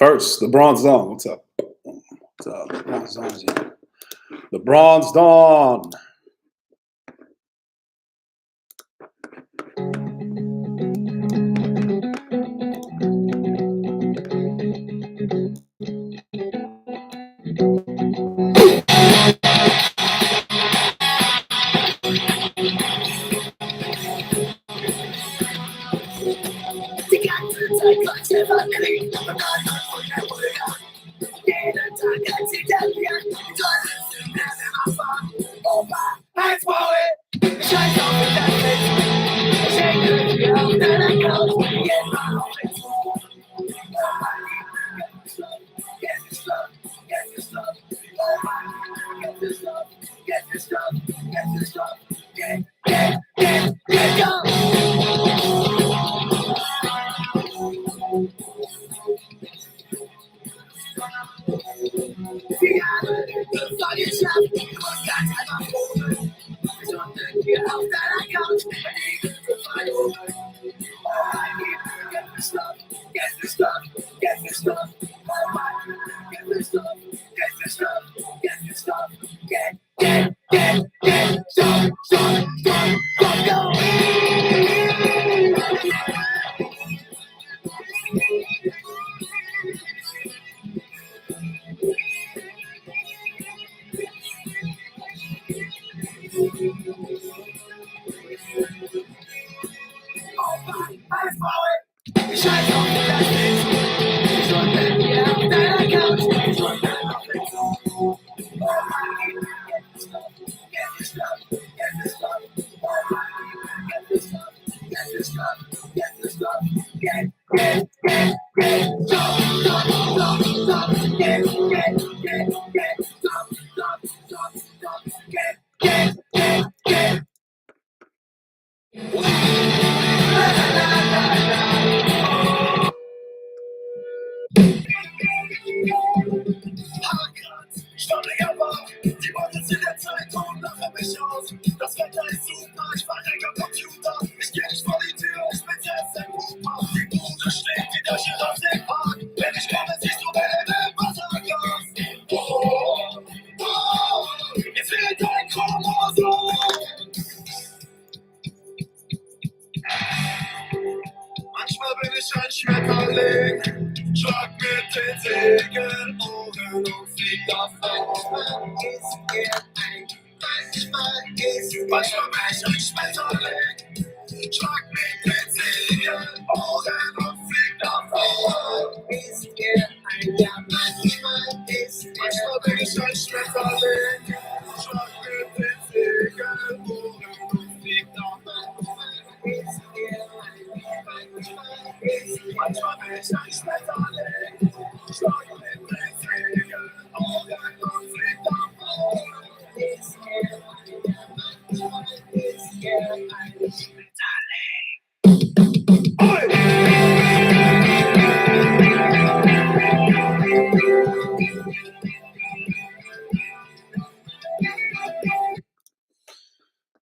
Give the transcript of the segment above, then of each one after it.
First, the Bronze Dawn. What's up? What's up? The Bronze Dawn is here. The Bronze Dawn.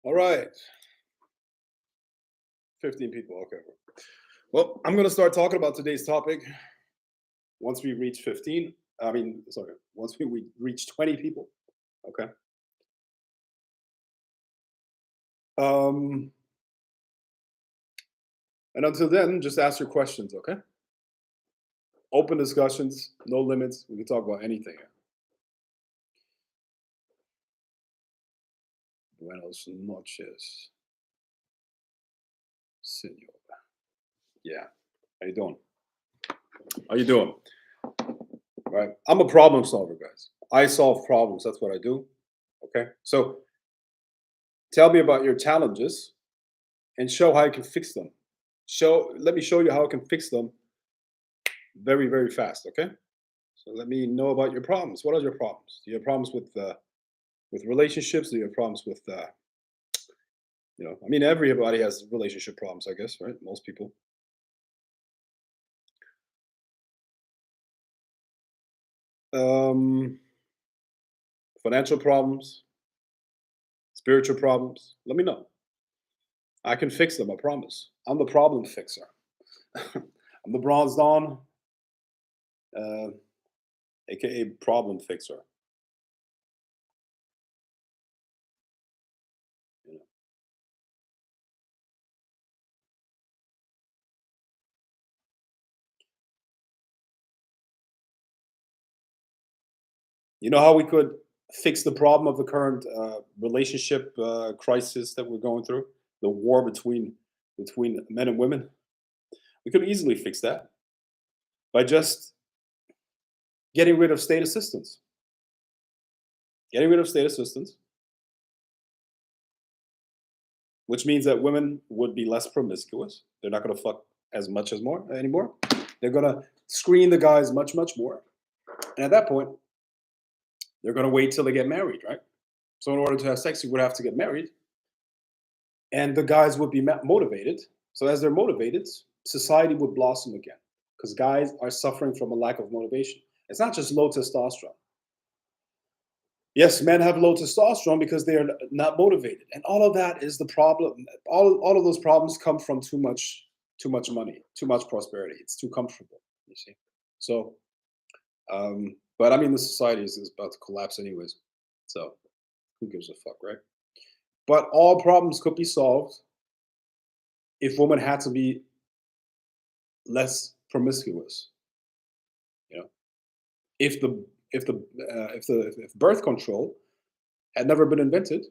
All right. 15 people. Okay. Well, I'm going to start talking about today's topic once we reach 15. Once we reach 20 people. Okay. And until then, just ask your questions, okay? Open discussions, no limits. We can talk about anything. Buenos noches, senor. Yeah. How you doing? How you doing? Right. I'm a problem solver, guys. I solve problems. That's what I do. Okay. So tell me about your challenges and show how I can fix them. Let me show you how I can fix them very, very fast. Okay. So let me know about your problems. What are your problems? Do you have problems with relationships? Do you have problems with I mean, everybody has relationship problems, I guess, right? Most people. Um, Financial problems, spiritual problems. Let me know. I can fix them. I promise. I'm the problem fixer. I'm the Bronze Dawn, uh, aka problem fixer. You know, you know how we could fix the problem of the current relationship crisis that we're going through, the war between men and women. We could easily fix that by just getting rid of state assistance. Getting rid of state assistance, which means that women would be less promiscuous. They're not going to fuck as much as more anymore. They're going to screen the guys much, much more. And at that point, they're going to wait till they get married, right? So in order to have sex, you would have to get married, and the guys would be motivated. So as they're motivated, society would blossom again because guys are suffering from a lack of motivation. It's not just low testosterone. Yes, men have low testosterone because they are not motivated, and all of that is the problem. All of those problems come from too much money, too much prosperity. It's too comfortable. You see, so but I mean, the society is about to collapse anyways. So who gives a fuck, right? But all problems could be solved if women had to be less promiscuous. You know, if the if birth control had never been invented,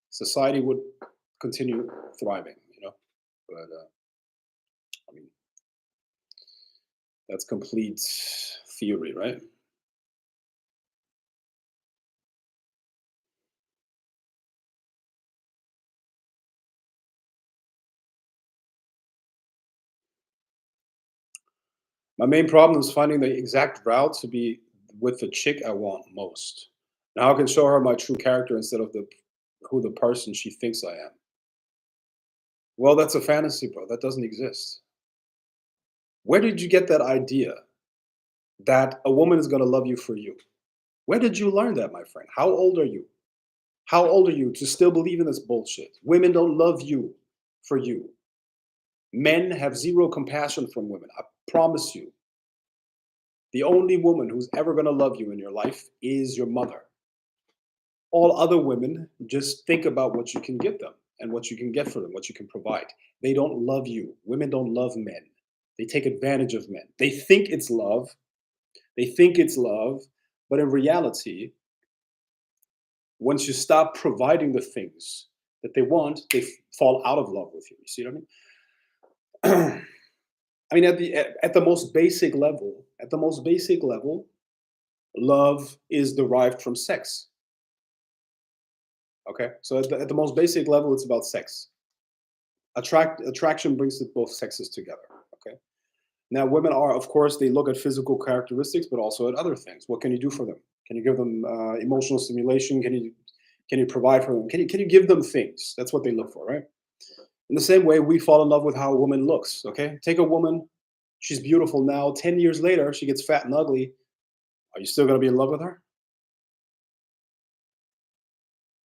society would continue thriving. But I mean, that's complete theory, right? My main problem is finding the exact route to be with the chick I want most. Now I can show her my true character instead of the person she thinks I am. Well, that's a fantasy, bro. That doesn't exist. Where did you get that idea that a woman is going to love you for you? Where did you learn that, my friend? How old are you? How old are you to still believe in this bullshit? Women don't love you for you. Men have zero compassion from women. I promise you. The only woman who's ever going to love you in your life is your mother. All other women just think about what you can give them and what you can get for them, what you can provide. They don't love you. Women don't love men. They take advantage of men. They think it's love. They think it's love. But in reality, once you stop providing the things that they want, they fall out of love with you. You see what I mean? I mean, at the most basic level, love is derived from sex. Okay, so at the most basic level, it's about sex. Attraction brings both sexes together. Okay, now women are, of course, they look at physical characteristics, but also at other things. What can you do for them? Can you give them emotional stimulation? Can you provide for them? Can you give them things? That's what they look for, right? In the same way, we fall in love with how a woman looks. Okay, take a woman, she's beautiful now. 10 years later, she gets fat and ugly. Are you still going to be in love with her?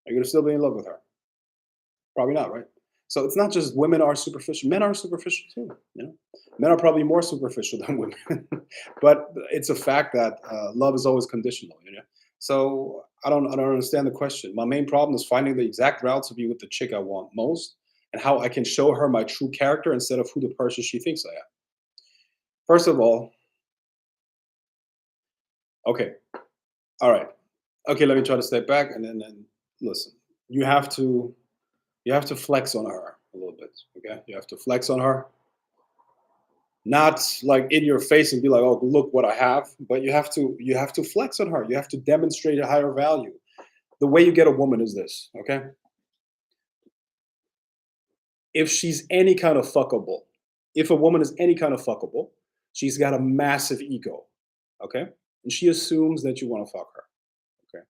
Are you going to still be in love with her? Probably not, right? So it's not just women are superficial. Men are superficial too. Men are probably more superficial than women. But it's a fact that love is always conditional. So I don't understand the question. My main problem is finding the exact route to be with the chick I want most, and how I can show her my true character instead of who the person she thinks I am. First of all, okay, all right, okay. Let me try to step back and listen. You have to you have to flex on her a little bit. Okay, you have to flex on her, not like in your face and be like, "Oh, look what I have," but you have to flex on her. You have to demonstrate a higher value. The way you get a woman is this, okay? If she's any kind of fuckable, if a woman is any kind of fuckable, she's got a massive ego, okay? And she assumes that you want to fuck her, okay?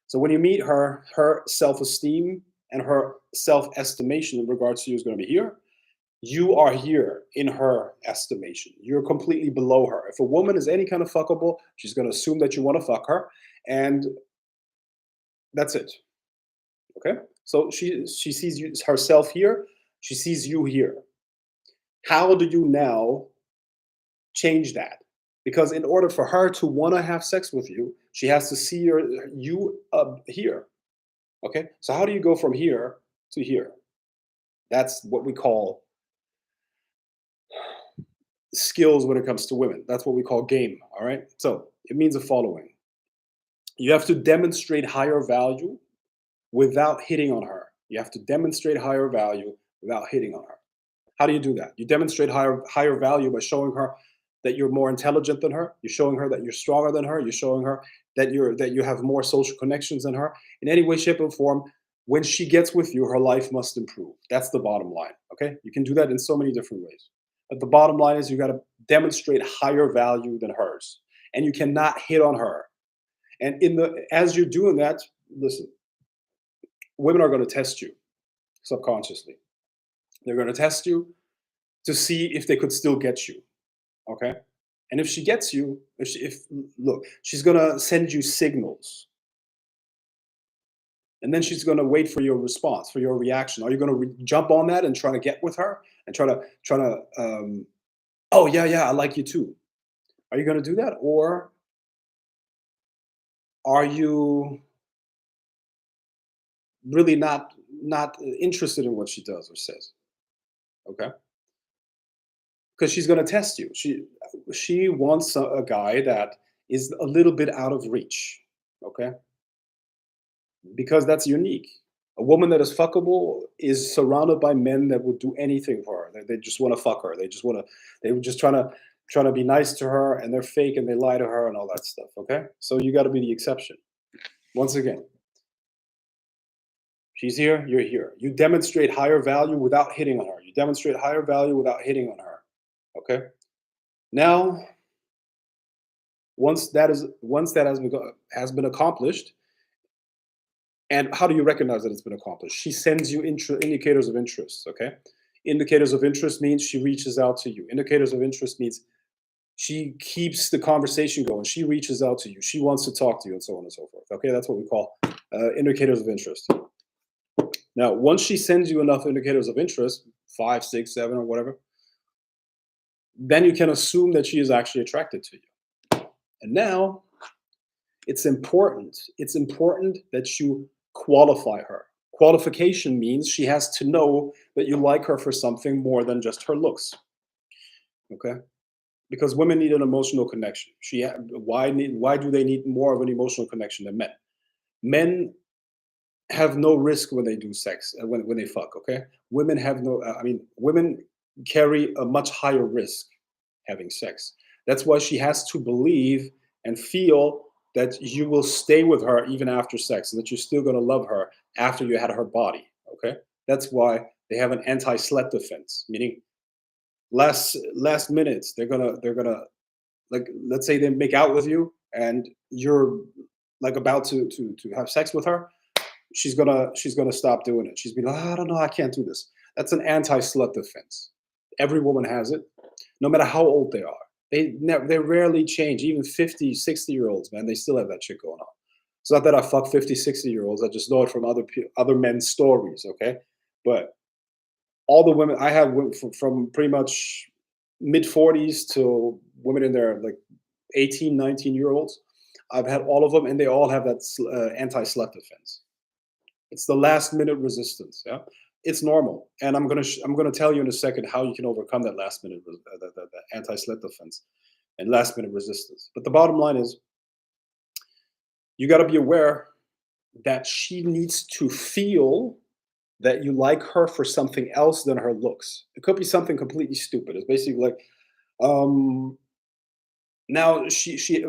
So when you meet her, her self-esteem and her self-estimation in regards to you is going to be here. You are here in her estimation. You're completely below her. If a woman is any kind of fuckable, she's going to assume that you want to fuck her, and that's it. Okay? So she sees herself here, she sees you here. How do you now change that? Because in order for her to want to have sex with you, she has to see you up here. Okay? So how do you go from here to here? That's what we call skills when it comes to women. That's what we call game. All right? So it means the following. You have to demonstrate higher value without hitting on her. You have to demonstrate higher value without hitting on her. How do you do that? You demonstrate higher value by showing her that you're more intelligent than her. You're showing her that you're stronger than her. You're showing her that you have more social connections than her. In any way, shape, or form, when she gets with you, her life must improve. That's the bottom line. Okay? You can do that in so many different ways. But the bottom line is you got to demonstrate higher value than hers. And you cannot hit on her. And as you're doing that, listen, women are going to test you subconsciously. They're going to test you to see if they could still get you. Okay. And if she gets you, if look, she's going to send you signals. And then she's going to wait for your response, for your reaction. Are you going to jump on that and try to get with her and oh, yeah, yeah, I like you too. Are you going to do that? Or are you really not interested in what she does or says? Okay. Because she's going to test you. She wants a guy that is a little bit out of reach. Okay, because that's unique. A woman that is fuckable is surrounded by men that would do anything for her. They just want to fuck her. They were just trying to be nice to her, and they're fake and they lie to her and all that stuff. Okay, so you got to be the exception. Once again, she's here, you're here. You demonstrate higher value without hitting on her. You demonstrate higher value without hitting on her. Okay. Now, once that has been accomplished, and how do you recognize that it's been accomplished? She sends you indicators of interest. Okay, indicators of interest means she reaches out to you. Indicators of interest means she keeps the conversation going. She reaches out to you. She wants to talk to you, and so on and so forth. Okay, that's what we call indicators of interest. Now, once she sends you enough indicators of interest, 5, 6, 7, or whatever, then you can assume that she is actually attracted to you. And now it's important. It's important that you qualify her. Qualification means she has to know that you like her for something more than just her looks. Okay? Because women need an emotional connection. Why do they need more of an emotional connection than men? Men have no risk when they do sex, when they fuck, okay? Women have no women carry a much higher risk having sex. That's why she has to believe and feel that you will stay with her even after sex, and that you're still going to love her after you had her body. Okay, that's why they have an anti-slut defense, meaning last minutes they're gonna like, let's say they make out with you and you're like about to have sex with her, she's gonna stop doing it. She's be like, "Oh, I don't know, I can't do this." That's an anti-slut defense. Every woman has it, no matter how old they are. They rarely change. Even 50, 60-year-olds, man, they still have that shit going on. It's not that I fuck 50, 60-year-olds. I just know it from other men's stories, okay? But all the women I have from pretty much mid 40s to women in their like 18, 19-year-olds. I've had all of them, and they all have that anti-slut defense. It's the last minute resistance. Yeah. It's normal, and I'm gonna tell you in a second how you can overcome that last minute the anti-slip defense and last minute resistance. But the bottom line is, you got to be aware that she needs to feel that you like her for something else than her looks. It could be something completely stupid. It's basically like, um, now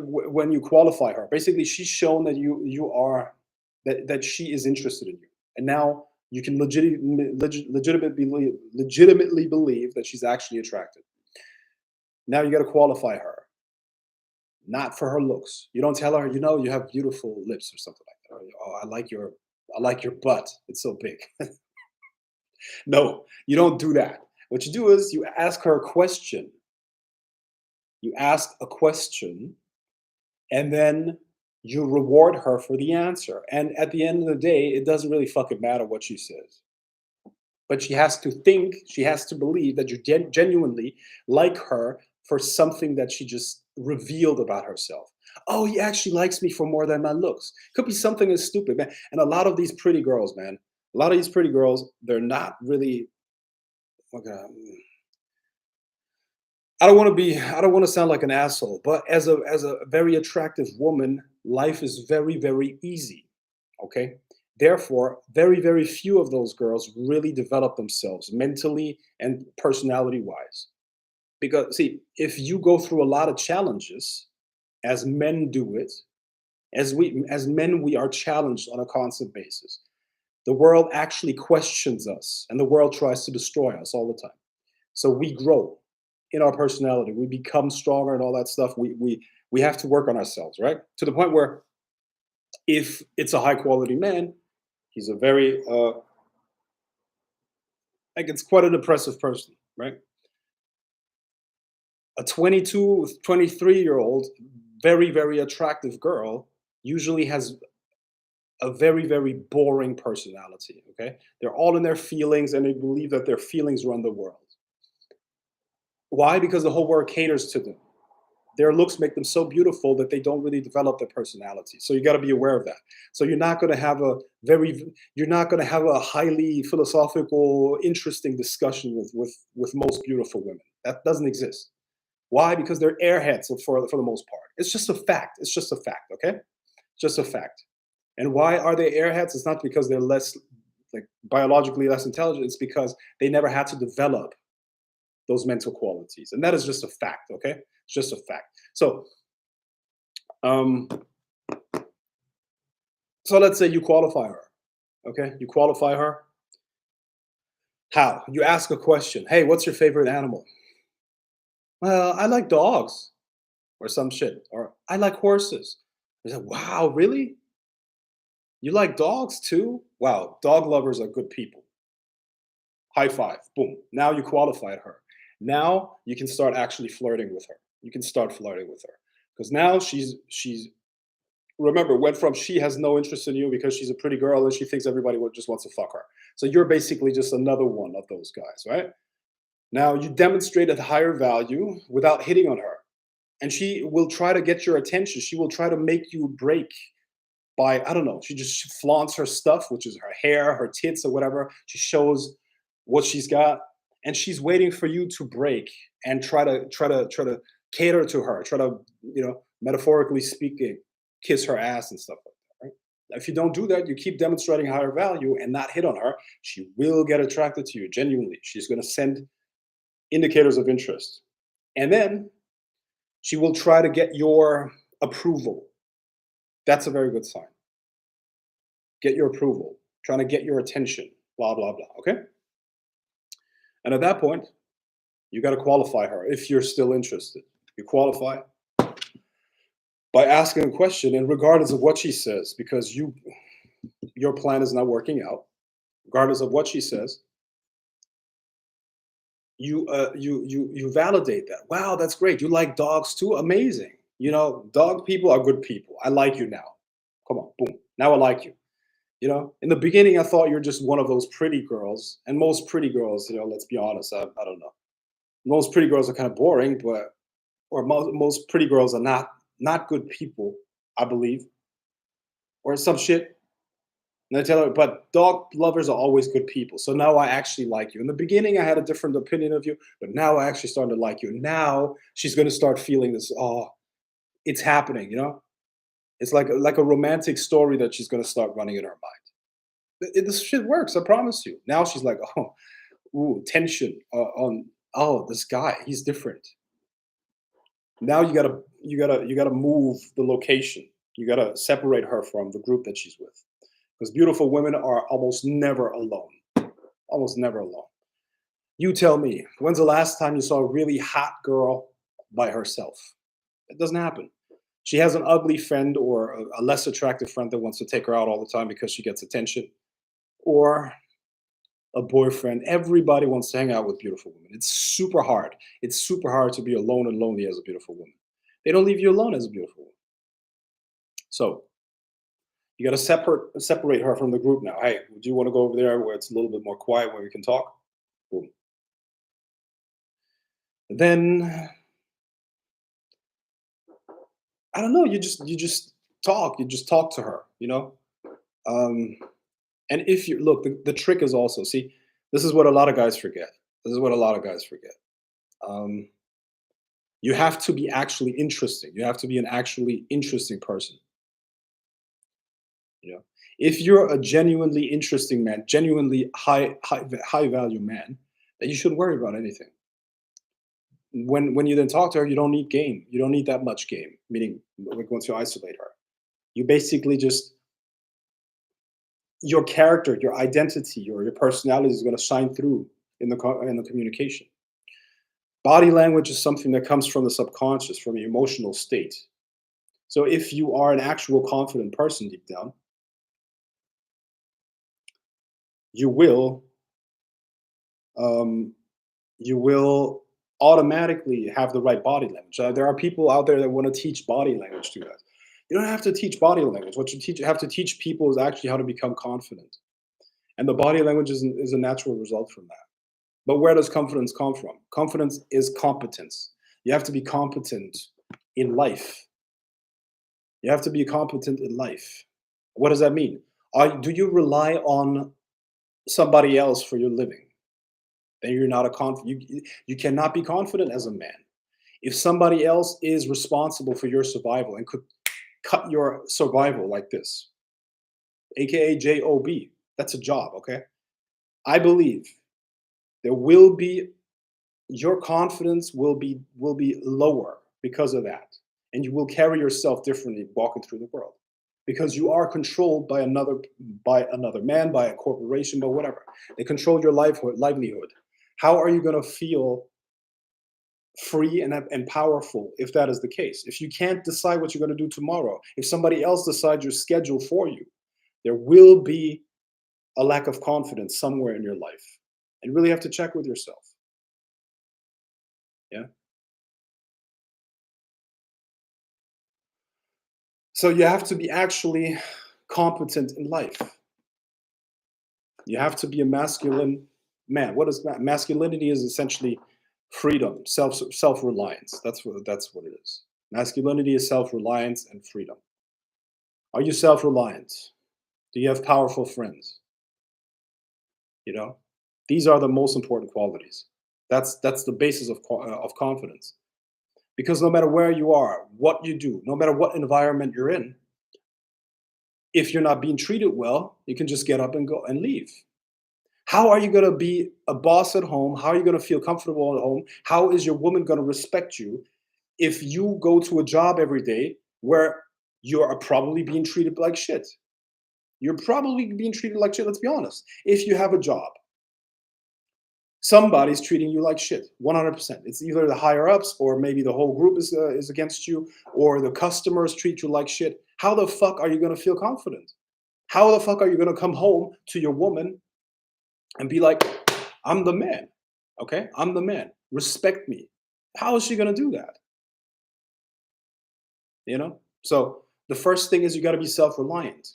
when you qualify her, basically she's shown that you are that she is interested in you, and now you can legitimately believe that she's actually attracted. Now you got to qualify her, not for her looks. You don't tell her, you have beautiful lips or something like that. Or, oh, I like your butt. It's so big. No, you don't do that. What you do is you ask her a question. You ask a question, and then you reward her for the answer. And at the end of the day, it doesn't really fucking matter what she says. But she has to think, she has to believe that you genuinely like her for something that she just revealed about herself. Oh, he actually likes me for more than my looks. Could be something as stupid, man. And a lot of these pretty girls, man, a lot of these pretty girls, they're not really. Okay, I don't want to sound like an asshole, but as a very attractive woman, life is very, very easy. Okay? Therefore, very, very few of those girls really develop themselves mentally and personality wise. Because see, if you go through a lot of challenges, as men do it, as men, we are challenged on a constant basis. The world actually questions us, and the world tries to destroy us all the time. So we grow in our personality, we become stronger and all that stuff. We have to work on ourselves, right? To the point where if it's a high quality man, he's a very like it's quite an impressive person, right? A 22, 23-year old, very, very attractive girl usually has a very, very boring personality. Okay. They're all in their feelings and they believe that their feelings run the world. Why? Because the whole world caters to them. Their looks make them so beautiful that they don't really develop their personality. So you got to be aware of that. So you're not going to have a highly philosophical, interesting discussion with most beautiful women. That doesn't exist. Why? Because they're airheads for the most part. It's just a fact. It's just a fact. Okay, just a fact. And why are they airheads? It's not because they're less like biologically less intelligent. It's because they never had to develop those mental qualities, and that is just a fact. Okay, it's just a fact. Um, so let's say you qualify her. Okay, you qualify her. How? You ask a question. Hey, what's your favorite animal? Well, I like dogs, or some shit. Or I like horses. They say, wow, really? You like dogs too? Wow, dog lovers are good people. High five. Boom. Now you qualified her. Now you can start actually flirting with her. You can start flirting with her. Because now she's remember, went from she has no interest in you because she's a pretty girl and she thinks everybody just wants to fuck her. So you're basically just another one of those guys, right? Now you demonstrated higher value without hitting on her. And she will try to get your attention. She will try to make you break by, I don't know, she just flaunts her stuff, which is her hair, her tits, or whatever. She shows what she's got, and she's waiting for you to break and try to cater to her, try to, metaphorically speaking, kiss her ass and stuff like that. Right? If you don't do that, you keep demonstrating higher value and not hit on her, she will get attracted to you genuinely. She's going to send indicators of interest. And then she will try to get your approval. That's a very good sign. Get your approval, trying to get your attention, blah, blah, blah. Okay? And at that point, you got to qualify her if you're still interested. You qualify by asking a question, and regardless of what she says, because your plan is not working out, regardless of what she says, you validate that. Wow, that's great. You like dogs too? Amazing. Dog people are good people. I like you now. Come on, boom. Now I like you. In the beginning, I thought you're just one of those pretty girls, and most pretty girls, let's be honest, I don't know. Most pretty girls are kind of boring, or most pretty girls are not good people, I believe, or some shit. And I tell her, but dog lovers are always good people. So now I actually like you. In the beginning, I had a different opinion of you, but now I actually started to like you. Now she's going to start feeling this. Oh, it's happening. It's like a romantic story that she's going to start running in her mind. This shit works. I promise you. Now she's like, oh, ooh, tension on. Oh, this guy, he's different. Now you gotta move the location. You gotta separate her from the group that she's with, because beautiful women are almost never alone. Almost never alone. You tell me, when's the last time you saw a really hot girl by herself? It doesn't happen. She has an ugly friend or a less attractive friend that wants to take her out all the time because she gets attention, or a boyfriend. Everybody wants to hang out with beautiful women. It's super hard. It's super hard to be alone and lonely as a beautiful woman. They don't leave you alone as a beautiful woman. So you got to separate her from the group now. Hey, would you want to go over there where it's a little bit more quiet, where we can talk? Boom. Then I don't know. You just talk. You just talk to her. Um, and if you look, the trick is also, see, this is what a lot of guys forget. This is what a lot of guys forget. Um, you have to be actually interesting. You have to be an actually interesting person. You know, if you're a genuinely interesting man, genuinely high value man, then you shouldn't worry about anything. When you then talk to her, you don't need game. You don't need that much game. Meaning, like once you isolate her, you basically just, your character, your identity, or your personality is going to shine through in the communication. Body language is something that comes from the subconscious, from your emotional state. So if you are an actual confident person deep down, you will um, you will automatically have the right body language. There are people out there that want to teach body language to us. You don't have to teach body language. What you have to teach people is actually how to become confident, and the body language is a natural result from that. But where does confidence come from? Confidence is competence. You have to be competent in life. You have to be competent in life. What does that mean? Do you rely on somebody else for your living? Then you're not a you cannot be confident as a man. If somebody else is responsible for your survival and could cut your survival like this, aka job, that's a job, okay? I believe there will be, your confidence will be lower because of that, and you will carry yourself differently walking through the world, because you are controlled by another man, by a corporation, by whatever. They control your livelihood. How are you going to feel free and powerful if that is the case? If you can't decide what you're going to do tomorrow, if somebody else decides your schedule for you, there will be a lack of confidence somewhere in your life, and you really have to check with yourself. Yeah. So you have to be actually competent in life. You have to be a masculine man. What is masculinity? Is essentially freedom, self-reliance. That's what it is. Masculinity is self-reliance and freedom. Are you self-reliant? Do you have powerful friends? You know, these are the most important qualities. That's the basis of confidence. Because no matter where you are, what you do, no matter what environment you're in, if you're not being treated well, you can just get up and go and leave. How are you going to be a boss at home? How are you going to feel comfortable at home? How is your woman going to respect you if you go to a job every day where you are probably being treated like shit? You're probably being treated like shit, let's be honest. If you have a job, somebody's treating you like shit, 100%. It's either the higher ups, or maybe the whole group is against you, or the customers treat you like shit. How the fuck are you going to feel confident? How the fuck are you going to come home to your woman and be like, I'm the man. Okay? I'm the man. Respect me. How is she going to do that? So the first thing is, you got to be self-reliant.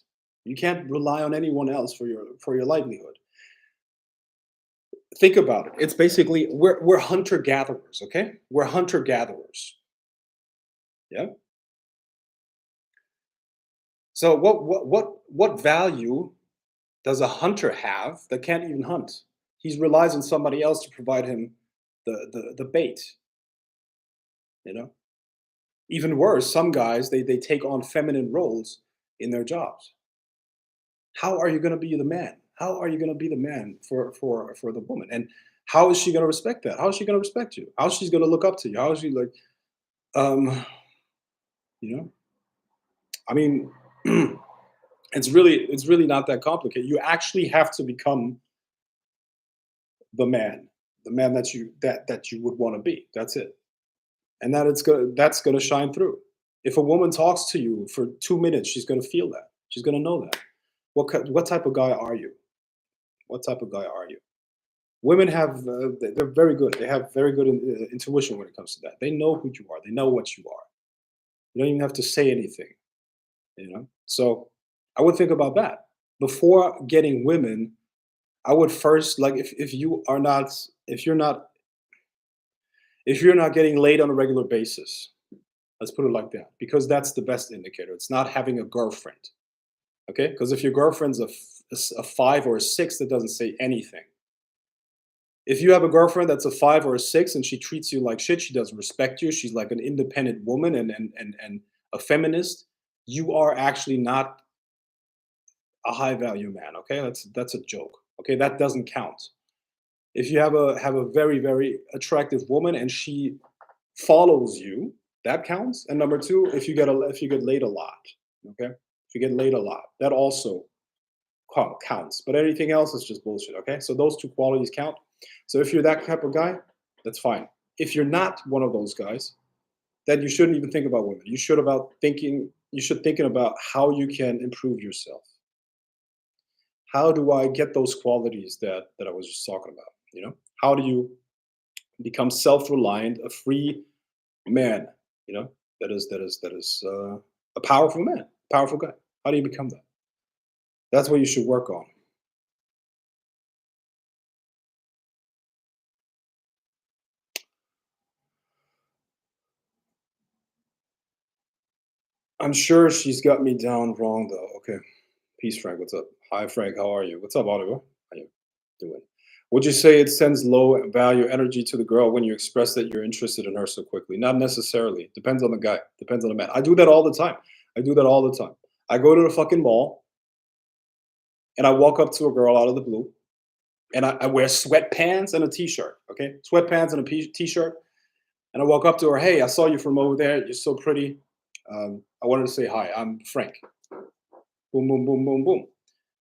You can't rely on anyone else for your livelihood. Think about it. It's basically, we're hunter gatherers, okay? We're hunter gatherers. Yeah. So what value does a hunter have that can't even hunt? He relies on somebody else to provide him the bait, you know? Even worse, some guys, they take on feminine roles in their jobs. How are you gonna be the man? How are you gonna be the man for the woman? And how is she gonna respect that? How is she gonna respect you? How is she gonna look up to you? How is she like, um, you know? I mean, it's really not that complicated. You actually have to become the man, the man that you would want to be. That's it. And that's gonna shine through. If a woman talks to you for 2 minutes, she's gonna feel that. She's gonna know that. What type of guy are you? What type of guy are you? Women have they're very good. They have very good intuition when it comes to that. They know who you are. They know what you are. You don't even have to say anything. So I would think about that before getting women. I would first like if you are not if you're not getting laid on a regular basis, let's put it like that, because that's the best indicator. It's not having a girlfriend, okay? Because if your girlfriend's a 5 or a 6, that doesn't say anything. If you have a girlfriend that's a 5 or a 6 and she treats you like shit, she doesn't respect you, she's like an independent woman and a feminist, you are actually not a high value man, okay? That's a joke. Okay, that doesn't count. If you have a very very attractive woman and she follows you, that counts. And number 2, if you get laid a lot, okay? If you get laid a lot, that also counts. But anything else is just bullshit, okay? So those 2 qualities count. So if you're that type of guy, that's fine. If you're not one of those guys, then you shouldn't even think about women. You should thinking about how you can improve yourself. How do I get those qualities that I was just talking about? How do you become self-reliant, a free man? That is a powerful man, powerful guy. How do you become that? That's what you should work on. I'm sure she's got me down wrong though. Okay. Peace, Frank. What's up? Hi, Frank. How are you? What's up, Oliver? How you doing? Would you say it sends low value energy to the girl when you express that you're interested in her so quickly? Not necessarily. Depends on the guy. Depends on the man. I do that all the time. I do that all the time. I go to the fucking mall and I walk up to a girl out of the blue and I wear sweatpants and a t-shirt. Okay, sweatpants and a t-shirt, and I walk up to her. Hey, I saw you from over there. You're so pretty. I wanted to say hi. I'm Frank. Boom, boom, boom, boom, boom.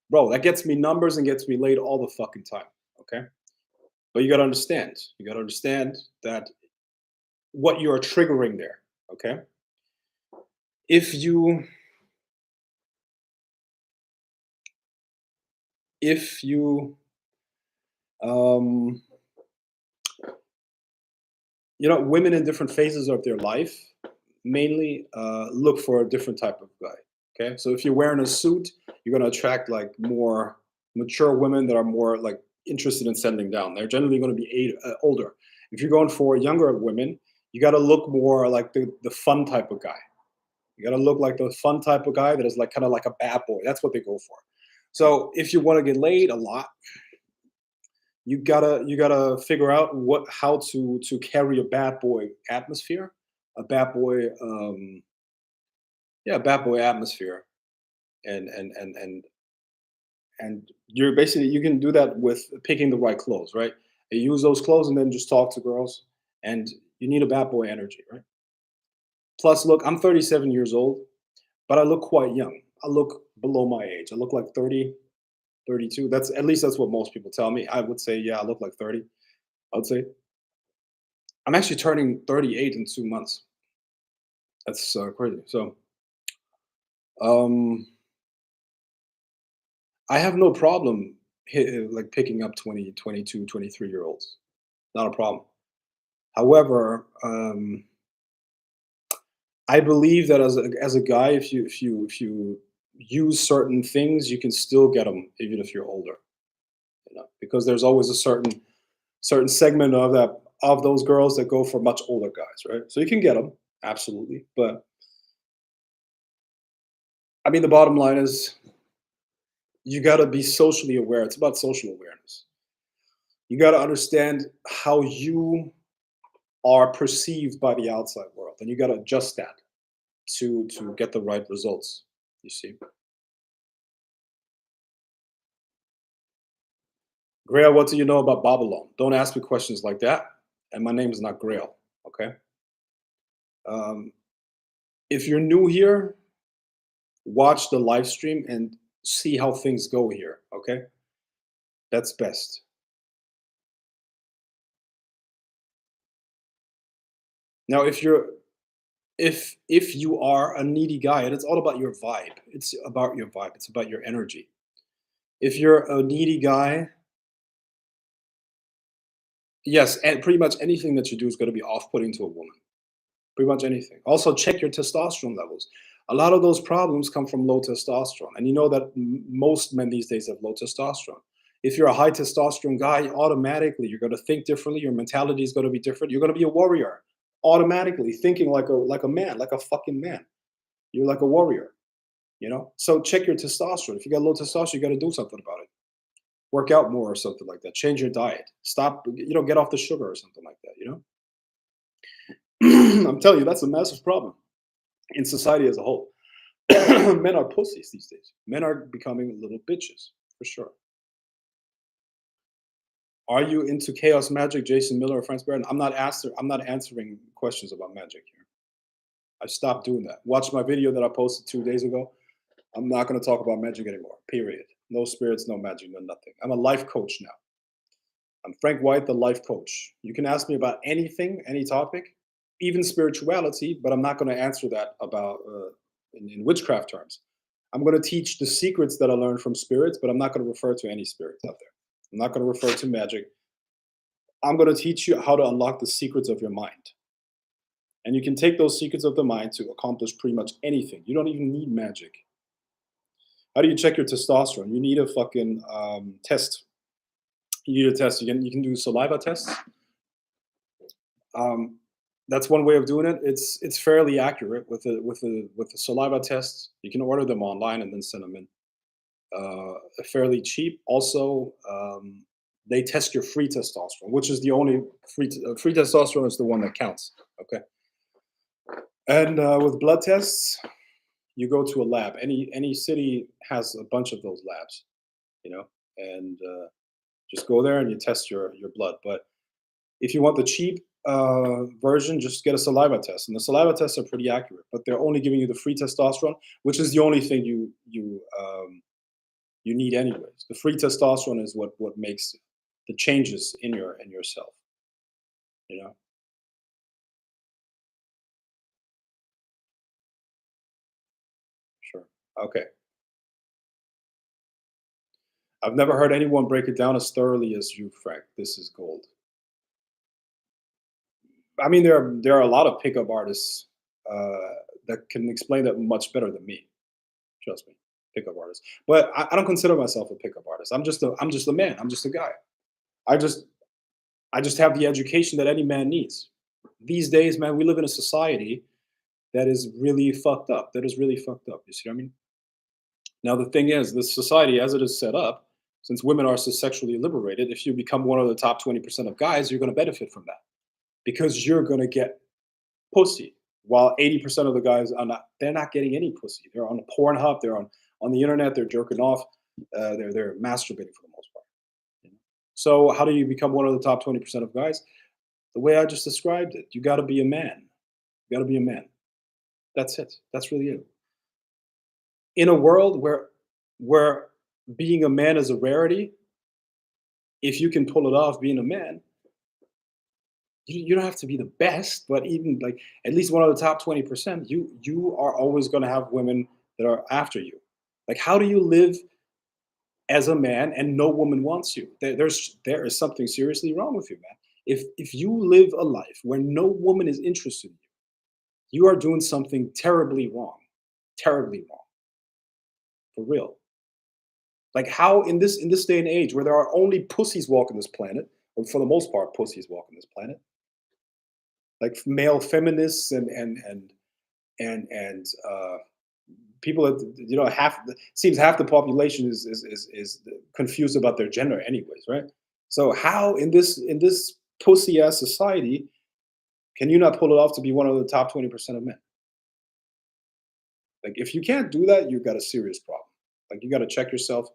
Bro, that gets me numbers and gets me laid all the fucking time. Okay. But you got to understand. You got to understand that what you are triggering there. Okay. If you, if you, um, women in different phases of their life mainly look for a different type of guy. Okay. So if you're wearing a suit, you're going to attract like more mature women that are more like interested in settling down. They're generally going to be older. If you're going for younger women, you got to look more like the fun type of guy. You got to look like the fun type of guy that is like kind of like a bad boy. That's what they go for. So if you want to get laid a lot, you gotta figure out how to carry a bad boy atmosphere, a bad boy yeah, bad boy atmosphere, and you're basically you can do that with picking the right clothes, right? You use those clothes and then just talk to girls, and you need a bad boy energy, right? Plus, look, I'm 37 years old, but I look quite young. I look below my age. I look like 30, 32. That's at least that's what most people tell me. I would say, yeah, I look like 30. I would say I'm actually turning 38 in 2 months. That's crazy. So, um, I have no problem like picking up 20, 22, 23-year olds. Not a problem. However, I believe that as a guy, if you use certain things, you can still get them even if you're older. Because there's always a certain segment of those girls that go for much older guys, right? So you can get them absolutely, but I mean the bottom line is You got to be socially aware. It's about social awareness. You got to understand how you are perceived by the outside world, and you got to adjust that to get the right results. You see, Grail, what do you know about Babylon? Don't ask me questions like that. And my name is not Grail. Okay. Um, if you're new here, watch the live stream and see how things go here. Okay, that's best. Now, if you are a needy guy, and it's all about your vibe. It's about your vibe. It's about your energy. If you're a needy guy, yes, and pretty much anything that you do is going to be off-putting to a woman. Pretty much anything. Also, check your testosterone levels. A lot of those problems come from low testosterone, and you know that most men these days have low testosterone. If you're a high testosterone guy, automatically you're going to think differently. Your mentality is going to be different. You're going to be a warrior, automatically thinking like a man, like a fucking man. You're like a warrior. So check your testosterone. If you got low testosterone, you got to do something about it. Work out more or something like that. Change your diet. Stop, get off the sugar or something like that. I'm telling you, that's a massive problem in society as a whole. Men are pussies these days. Men are becoming little bitches for sure. Are you into chaos magic, Jason Miller or Franz Barron? I'm not answering questions about magic here. I stopped doing that. Watch my video that I posted 2 days ago. I'm not going to talk about magic anymore. Period. No spirits, no magic, no nothing. I'm a life coach now. I'm Frank White, the life coach. You can ask me about anything, any topic, even spirituality, but I'm not going to answer that about in witchcraft terms. I'm going to teach the secrets that I learned from spirits, but I'm not going to refer to any spirits out there. I'm not going to refer to magic. I'm going to teach you how to unlock the secrets of your mind. And you can take those secrets of the mind to accomplish pretty much anything. You don't even need magic. How do you check your testosterone? You need a fucking test. You need a test. You can do saliva tests. Um, that's one way of doing it. It's fairly accurate with the saliva tests. You can order them online and then send them in. Fairly cheap. Also, they test your free testosterone, which is the only free testosterone is the one that counts. Okay, and with blood tests, you go to a lab. Any city has a bunch of those labs, and just go there and you test your blood. But if you want the cheap version, just get a saliva test, and the saliva tests are pretty accurate. But they're only giving you the free testosterone, which is the only thing you need anyways. The free testosterone is what makes the changes in yourself. You know, sure. Okay. I've never heard anyone break it down as thoroughly as you, Frank. This is gold. I mean, there are a lot of pickup artists that can explain that much better than me. Trust me, pickup artists. But I don't consider myself a pickup artist. I'm just a man. I'm just a guy. I just I just have the education that any man needs. These days, man, we live in a society that is really fucked up. That is really fucked up. You see what I mean? Now the thing is, this society as it is set up, since women are so sexually liberated, if you become one of the top 20% of guys, you're going to benefit from that because you're going to get pussy. While 80% of the guys are not, they're not getting any pussy. They're on the Pornhub, they're on the internet, they're jerking off, they're masturbating for the most part. you know. So how do you become one of the top 20% of guys? The way I just described it, you got to be a man. You got to be a man. That's it. That's really it. In a world where being a man is a rarity, if you can pull it off being a man, you don't have to be the best, but even like at least one of the top 20%, you are always going to have women that are after you. Like, how do you live as a man and no woman wants you? There is something seriously wrong with you, man. If you live a life where no woman is interested in you, you are doing something terribly wrong, for real. Like, how in this day and age where there are only pussies walking this planet, or for the most part, pussies walking this planet, like male feminists and People that half seems half the population is confused about their gender anyways, right? So how in this pussy ass society can you not pull it off to be one of the top 20% of men? Like if you can't do that, you've got a serious problem. Like you got to check yourself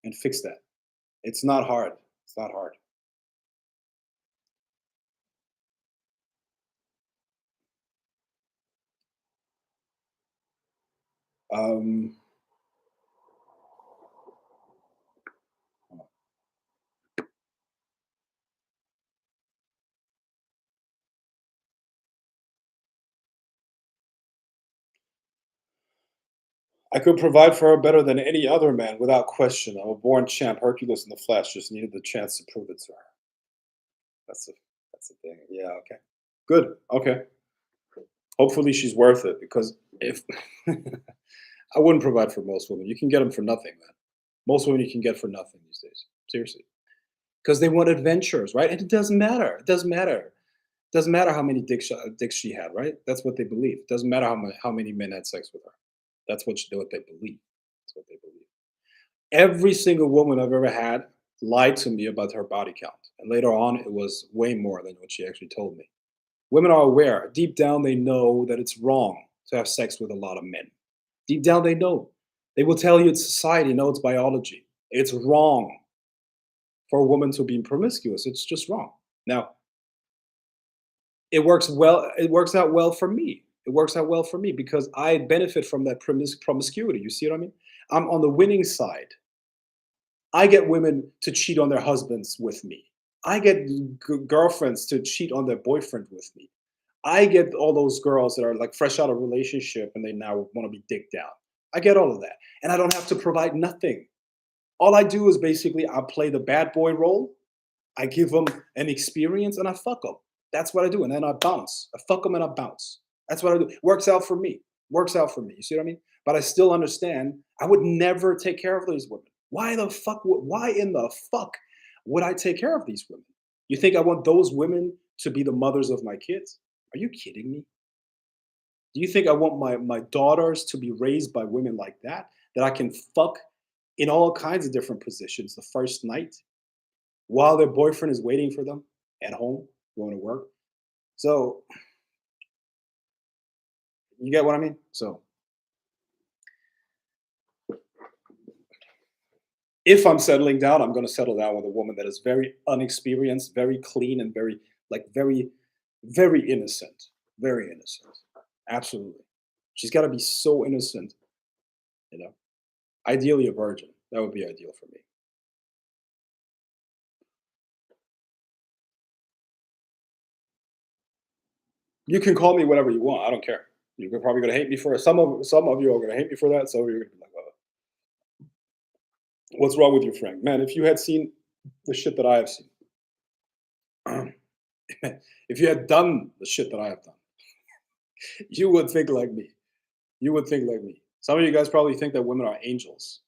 and fix that. It's not hard. It's not hard. Um, I could provide for her better than any other man, without question. I'm a born champ, Hercules in the flesh. Just needed the chance to prove it to her. That's the that's the thing. Yeah. Okay. Good. Okay. Hopefully she's worth it because if I wouldn't provide for most women, you can get them for nothing, man. Most women you can get for nothing these days. Seriously, because they want adventures, right? And it doesn't matter. It doesn't matter. It doesn't matter how many dicks she had, right? That's what they believe. It doesn't matter how many men had sex with her. That's what they believe. That's what they believe. Every single woman I've ever had lied to me about her body count, and later on, it was way more than what she actually told me. Women are aware. Deep down, they know that it's wrong to have sex with a lot of men. Deep down, they know. They will tell you it's society, no, it's biology. It's wrong for a woman to be promiscuous. It's just wrong. Now, it works well. It works out well for me. It works out well for me because I benefit from that promiscuity. You see what I mean? I'm on the winning side. I get women to cheat on their husbands with me. I get girlfriends to cheat on their boyfriend with me. I get all those girls that are like fresh out of a relationship and they now want to be dicked down. I get all of that. And I don't have to provide nothing. All I do is basically I play the bad boy role. I give them an experience and I fuck them. That's what I do. And then I bounce. I fuck them and I bounce. That's what I do. Works out for me. Works out for me. You see what I mean? But I still understand I would never take care of these women. Why in the fuck would I take care of these women? You think I want those women to be the mothers of my kids? Are you kidding me? Do you think I want my daughters to be raised by women like that I can fuck in all kinds of different positions the first night while their boyfriend is waiting for them at home, going to work? So you get what I mean? So if I'm settling down, I'm going to settle down with a woman that is very unexperienced, very clean, and very, very innocent. Very innocent. Absolutely. She's got to be so innocent, you know. Ideally, a virgin. That would be ideal for me. You can call me whatever you want. I don't care. You're probably going to hate me for it. Some of you are going to hate me for that. Some of you are going to be like, "What's wrong with you, Frank?" Man, if you had seen the shit that I have seen, if you had done the shit that I have done, you would think like me. You would think like me. Some of you guys probably think that women are angels.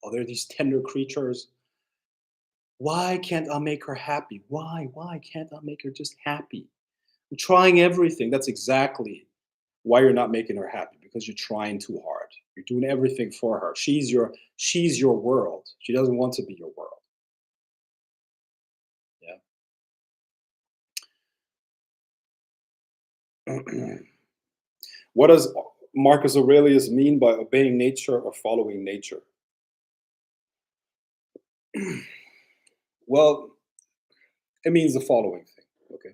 Oh, they're these tender creatures. Why can't I make her happy? Why? Why can't I make her just happy? I'm trying everything. That's exactly why you're not making her happy because you're trying too hard. You're doing everything for her. She's your world. She doesn't want to be your world. Yeah. What does Marcus Aurelius mean by obeying nature or following nature? Well, it means the following thing. Okay.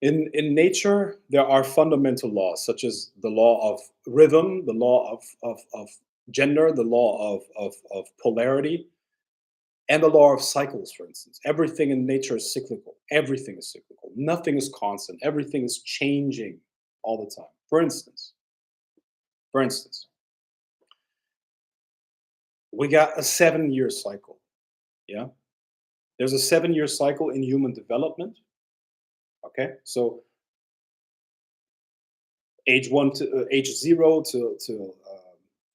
In nature, there are fundamental laws, such as the law of rhythm, the law of gender, the law of polarity, and the law of cycles, for instance. Everything in nature is cyclical. Everything is cyclical. Nothing is constant. Everything is changing all the time. For instance, we got a 7-year cycle. Yeah. There's a 7-year cycle in human development. Okay. So age 0 to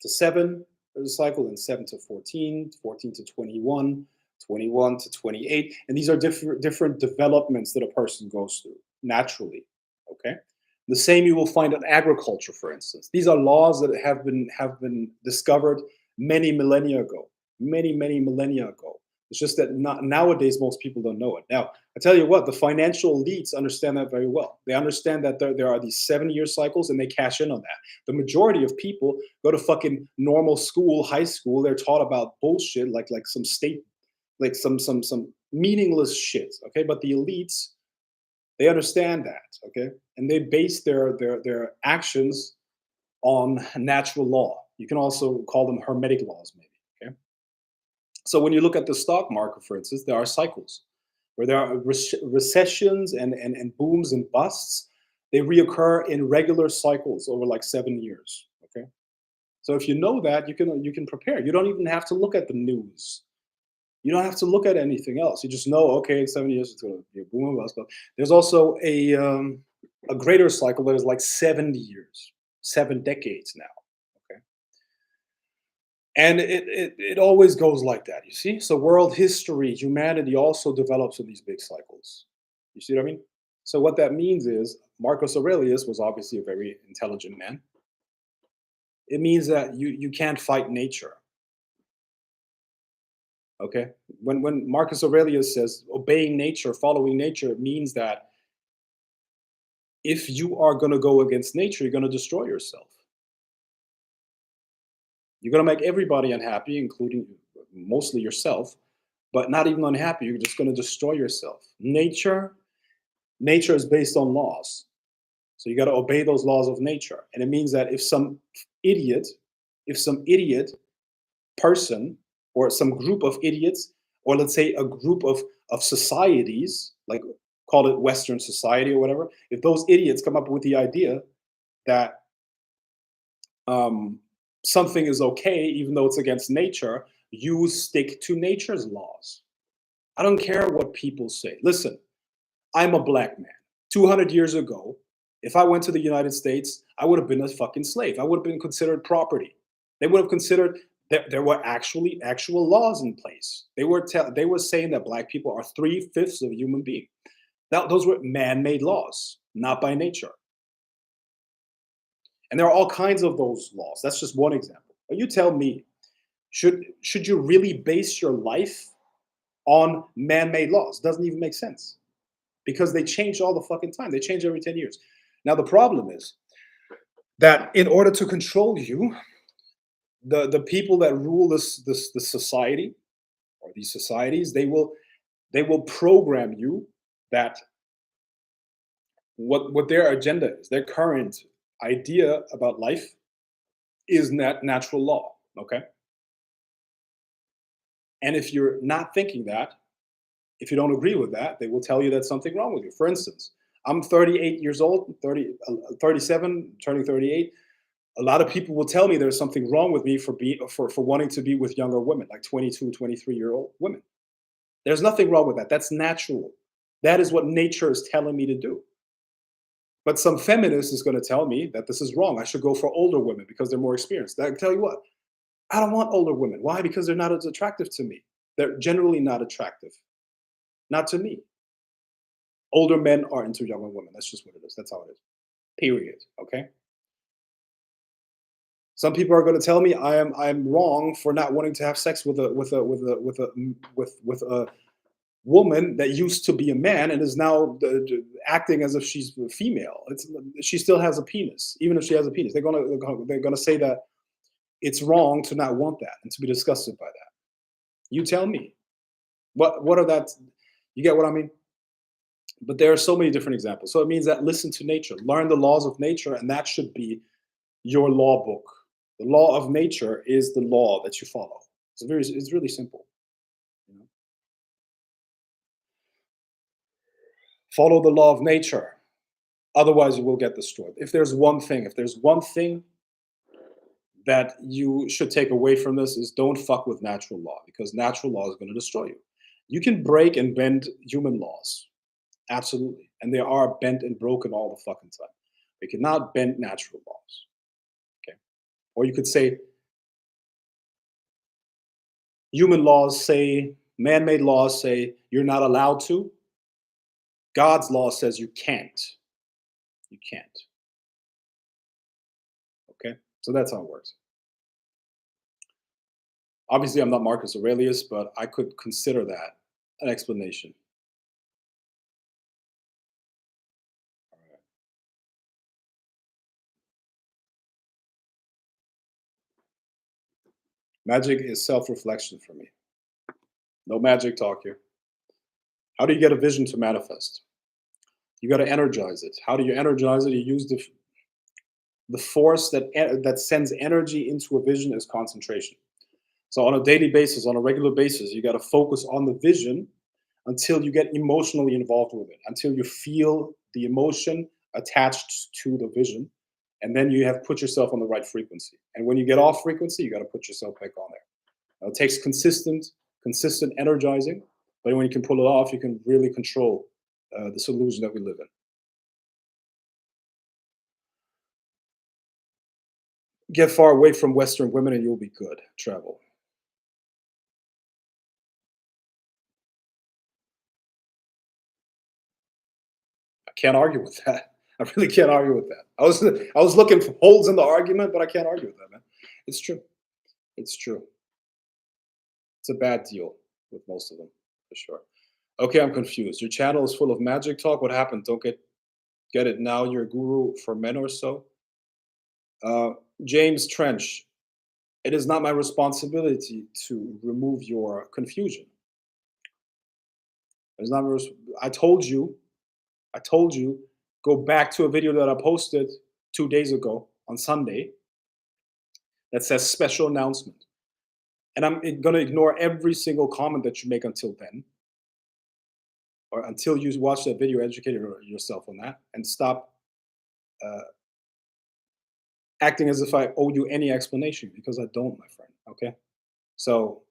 7, there's a cycle, then 7 to 14, 14 to 21, 21 to 28, and these are different developments that a person goes through naturally. Okay, The same you will find in agriculture, for instance. These are laws that have been discovered many millennia ago, many millennia ago. It's just that not, nowadays most people don't know it. Now, I tell you what, the financial elites understand that very well. They understand that there are these 7 year cycles and they cash in on that. The majority of people go to fucking normal school, high school. They're taught about bullshit like some state, like some meaningless shit. Okay, but the elites, they understand that, okay? And they base their actions on natural law. You can also call them hermetic laws, maybe, okay? So when you look at the stock market, for instance, there are cycles where there are recessions and booms and busts. They reoccur in regular cycles over like 7 years, okay? So if you know that, you can prepare. You don't even have to look at the news. You don't have to look at anything else. You just know, okay, in 7 years it's going to be a boom and bust. But there's also a greater cycle that is like 70 years, 7 decades now. Okay, and it always goes like that. You see, so world history, humanity also develops in these big cycles. You see what I mean? So what that means is Marcus Aurelius was obviously a very intelligent man. It means that you can't fight nature. Okay, when Marcus Aurelius says obeying nature, following nature, it means that if you are going to go against nature, you're going to destroy yourself. You're going to make everybody unhappy, including mostly yourself, but not even unhappy. You're just going to destroy yourself. Nature is based on laws. So you got to obey those laws of nature. And it means that idiot, if some idiot person or some group of idiots, or let's say a group of societies, like call it Western society or whatever, if those idiots come up with the idea that um, something is okay, even though it's against nature, you stick to nature's laws. I don't care what people say. Listen, I'm a black man. 200 years ago, if I went to the United States, I would have been a fucking slave. I would have been considered property. They would have considered that there were actually actual laws in place. They were saying that black people are 3/5 of a human being. Now, those were man-made laws, not by nature. And there are all kinds of those laws. That's just one example. But you tell me, should you really base your life on man-made laws? Doesn't even make sense because they change all the fucking time. They change every 10 years. Now the problem is that in order to control you, the people that rule this society or these societies, they will program you that what their agenda is, their current idea about life is natural law. Okay, and if you're not thinking that, if you don't agree with that, they will tell you that something wrong with you. For instance, I'm 38 years old, 37, turning 38. A lot of people will tell me there's something wrong with me for wanting to be with younger women, like 22, 23-year-old women. There's nothing wrong with that. That's natural. That is what nature is telling me to do. But some feminist is going to tell me that this is wrong. I should go for older women because they're more experienced. I tell you what, I don't want older women. Why? Because they're not as attractive to me. They're generally not attractive. Not to me. Older men are into younger women. That's just what it is. That's how it is. Period. Okay. Some people are going to tell me I'm wrong for not wanting to have sex with a woman that used to be a man and is now acting as if she's a female. She still has a penis, even if she has a penis. They're gonna say that it's wrong to not want that and to be disgusted by that. You tell me. What are that? You get what I mean? But there are so many different examples. So it means that listen to nature, learn the laws of nature, and that should be your law book. The law of nature is the law that you follow. It's really simple. You know? Follow the law of nature. Otherwise, you will get destroyed. If there's one thing that you should take away from this is don't fuck with natural law because natural law is going to destroy you. You can break and bend human laws, absolutely, and they are bent and broken all the fucking time. You cannot bend natural laws. Okay, or you could say human laws say, man-made laws say you're not allowed to. God's law says you can't. You can't. So that's how it works. Obviously, I'm not Marcus Aurelius, but I could consider that an explanation. Magic is self-reflection for me. No magic talk here. How do you get a vision to manifest? You got to energize it. How do you energize it? You use the force that sends energy into a vision is concentration. So on a daily basis, on a regular basis, you got to focus on the vision until you get emotionally involved with it, until you feel the emotion attached to the vision, and then you have put yourself on the right frequency. And when you get off frequency, you got to put yourself back on there. Now, it takes consistent energizing, but when you can pull it off, you can really control the solution that we live in. Get far away from Western women, and you'll be good. Travel. I can't argue with that. I really can't argue with that. I was looking for holes in the argument, but I can't argue with that, man. It's true. It's true. It's a bad deal with most of them, for sure. Okay, I'm confused. Your channel is full of magic talk. What happened? Don't get it now. You're a guru for men or so. Uh, James Trench. It is not my responsibility to remove your confusion. It's not. I told you. I told you. Go back to a video that I posted 2 days ago on Sunday that says special announcement. And I'm going to ignore every single comment that you make until then, or until you watch that video, educate yourself on that, and stop uh, acting as if I owe you any explanation because I don't, my friend. Okay, so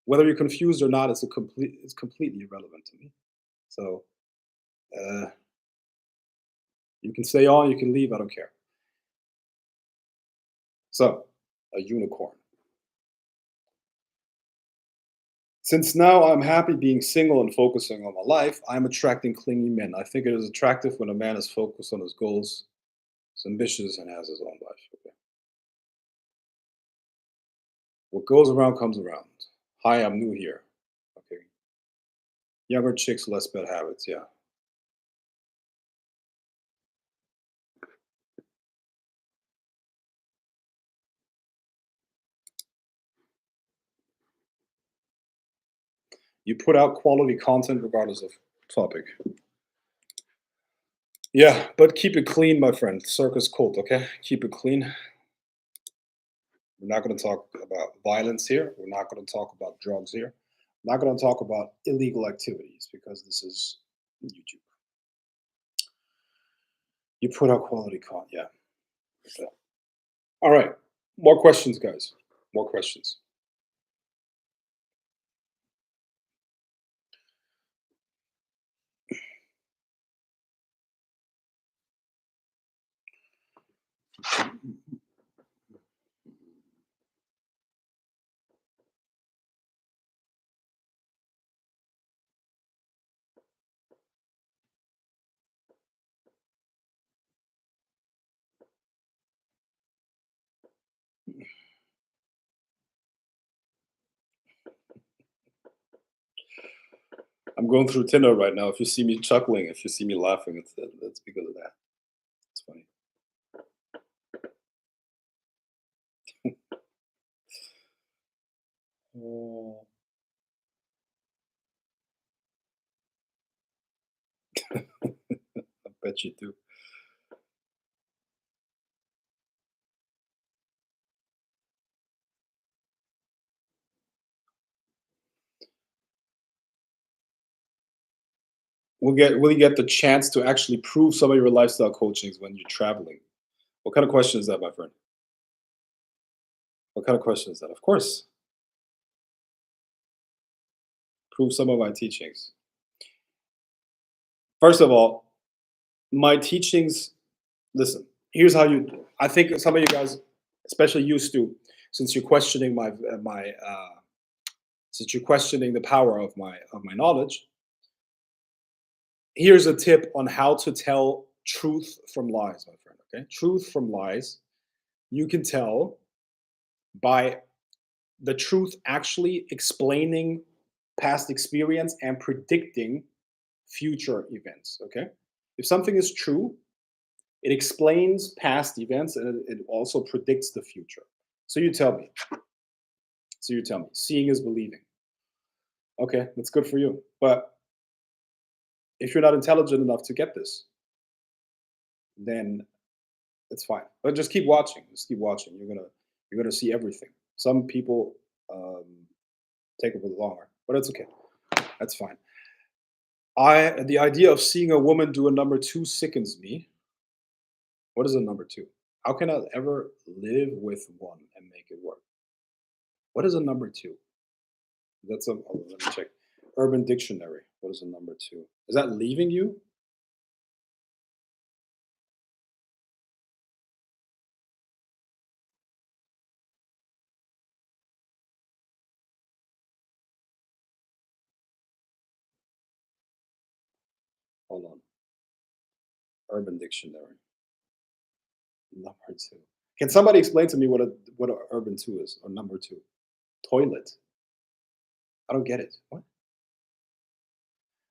whether you're confused or not, it's completely irrelevant to me. So uh, you can stay on, you can leave, I don't care. So a unicorn. Since now I'm happy being single and focusing on my life, I'm attracting clingy men. I think it is attractive when a man is focused on his goals, is ambitious, and has his own life. Okay. What goes around comes around. Hi, I'm new here. Okay. Younger chicks, less bad habits. Yeah. You put out quality content regardless of topic. Yeah, but keep it clean, my friend. Circus cult, okay? Keep it clean. We're not going to talk about violence here. We're not going to talk about drugs here. We're not going to talk about illegal activities because this is YouTube. You put out quality content. Yeah. Okay. All right. More questions, guys. More questions. I'm going through Tinder right now. If you see me chuckling, if you see me laughing, it's because of that. It's funny. Oh. I bet you do. Will you get the chance to actually prove some of your lifestyle coachings when you're traveling? What kind of question is that, my friend? What kind of question is that? Of course, prove some of my teachings. First of all, my teachings. Listen, here's how you. I think some of you guys, especially used to, since you're questioning since you're questioning the power of my knowledge. Here's a tip on how to tell truth from lies, my friend. Okay, truth from lies You can tell by the truth actually explaining past experience and predicting future events. Okay. If something is true, it explains past events and it also predicts the future. So you tell me. So you tell me. Seeing is believing. Okay, that's good for you. But if you're not intelligent enough to get this, then it's fine. But just keep watching. Just keep watching. You're gonna see everything. Some people um, take a bit longer, but it's okay. That's fine. I the idea of seeing a woman do a number two sickens me. What is a number two? How can I ever live with one and make it work? What is a number two? That's a let me check. Urban Dictionary. What is a number two? Is that leaving you? Hold on. Urban Dictionary. Number two. Can somebody explain to me what a urban two is or number two? Toilet. I don't get it. What?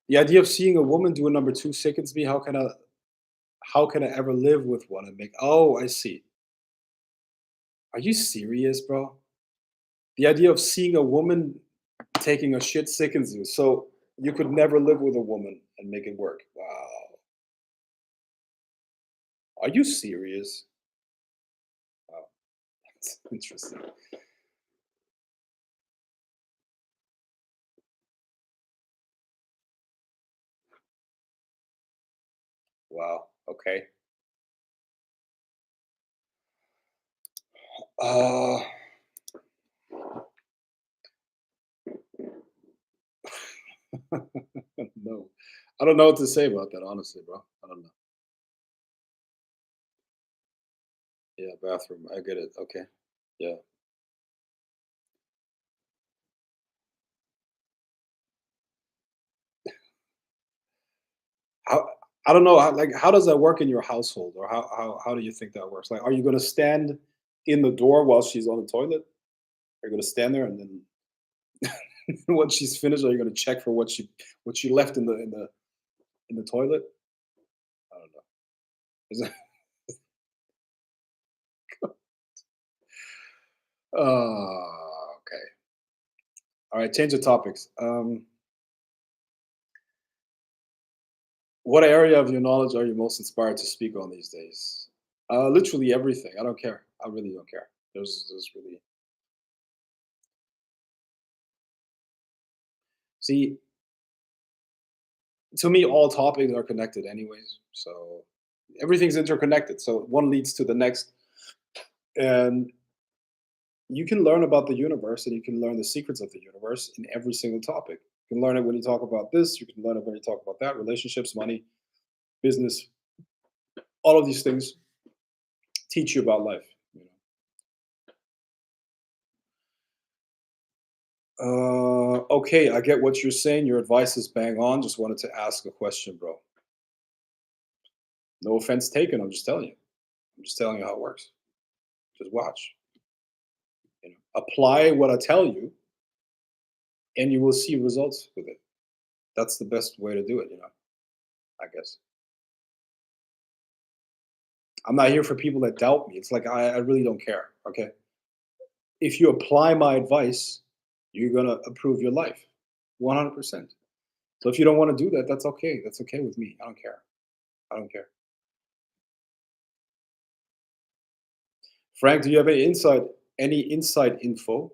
The idea of seeing a woman do a number two sickens me. How can I ever live with one and make oh, I see. Are you serious, bro? The idea of seeing a woman taking a shit sickens you. So you could never live with a woman and make it work. Wow. Are you serious? Wow. That's interesting. Wow. Okay. Uh no. I don't know what to say about that, honestly, bro. I don't know. Yeah, bathroom. I get it. Okay. Yeah. How I don't know, like, how does that work in your household, or how do you think that works? Like, are you gonna stand in the door while she's on the toilet? Are you gonna stand there and then once she's finished, are you gonna check for what she left in the toilet? I don't know. Is that okay. All right, change the topics. What area of your knowledge are you most inspired to speak on these days? Literally everything. I don't care. I really don't care. There's really see to me all topics are connected anyways. So everything's interconnected. So one leads to the next, and you can learn about the universe and you can learn the secrets of the universe in every single topic. You can learn it when you talk about this. You can learn it when you talk about that. Relationships, money, business, all of these things teach you about life. You okay, I get what you're saying. Your advice is bang on. Just wanted to ask a question, bro. No offense taken. I'm just telling you. I'm just telling you how it works. Just watch. Apply what I tell you, and you will see results with it. That's the best way to do it. I guess. I'm not here for people that doubt me. It's like I really don't care. Okay. If you apply my advice, you're gonna improve your life. 100%. So if you don't want to do that, that's okay. That's okay with me. I don't care. I don't care. Frank, do you have any inside info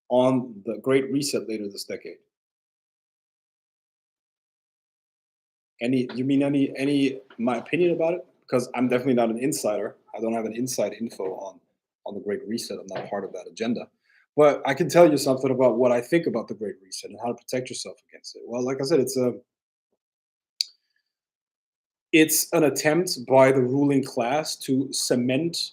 on the Great Reset later this decade? You mean any my opinion about it? Because I'm definitely not an insider. I don't have an inside info on the Great Reset. I'm not part of that agenda. But I can tell you something about what I think about the Great Reset and how to protect yourself against it. Well, like I said, it's an attempt by the ruling class to cement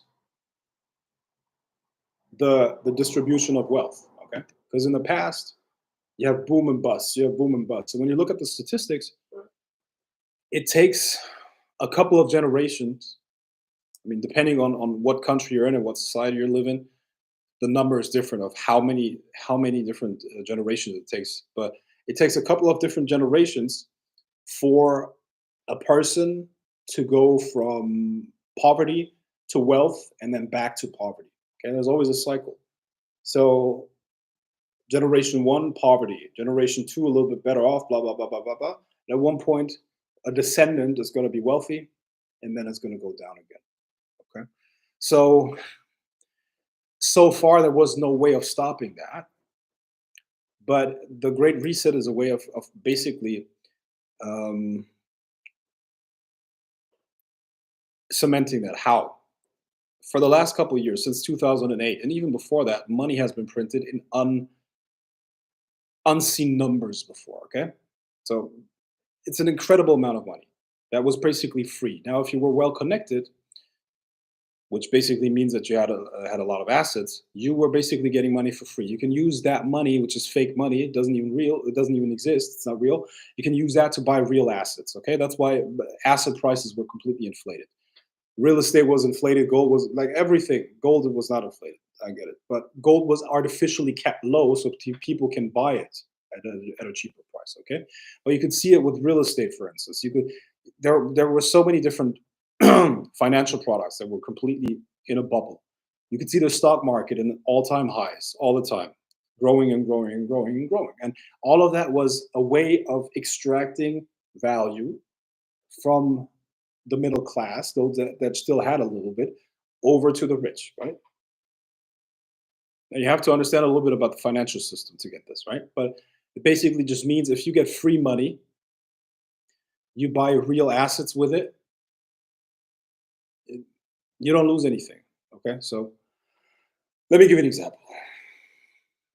the distribution of wealth. Okay, because in the past you have boom and bust. You have boom and bust. So when you look at the statistics, it takes a couple of generations, I mean, depending on what country you're in and what society you live in, the number is different of how many different generations it takes. But it takes a couple of different generations for a person to go from poverty to wealth and then back to poverty. Okay, there's always a cycle. So generation one, poverty. Generation two, a little bit better off. Blah blah blah blah blah blah. And at one point, a descendant is going to be wealthy, and then it's going to go down again. Okay, so far there was no way of stopping that, but the Great Reset is a way of basically um, cementing that. How? For the last couple of years, since 2008, and even before that, money has been printed in unseen numbers before. Okay, so it's an incredible amount of money that was basically free. Now, if you were well connected, which basically means that you had a lot of assets, you were basically getting money for free. You can use that money, which is fake money. It doesn't even exist. It's not real. You can use that to buy real assets. Okay, that's why asset prices were completely inflated. Real estate was inflated. Gold was like everything. Gold was not inflated. I get it, but gold was artificially kept low so people can buy it at a cheaper price. Okay, but you could see it with real estate, for instance. There were so many different financial products that were completely in a bubble. You could see the stock market in all-time highs all the time, growing and growing and growing and growing, and all of that was a way of extracting value from the middle class, those that still had a little bit, over to the rich, right? Now you have to understand a little bit about the financial system to get this, right? But it basically just means if you get free money, you buy real assets with it, you don't lose anything. Okay, so let me give you an example.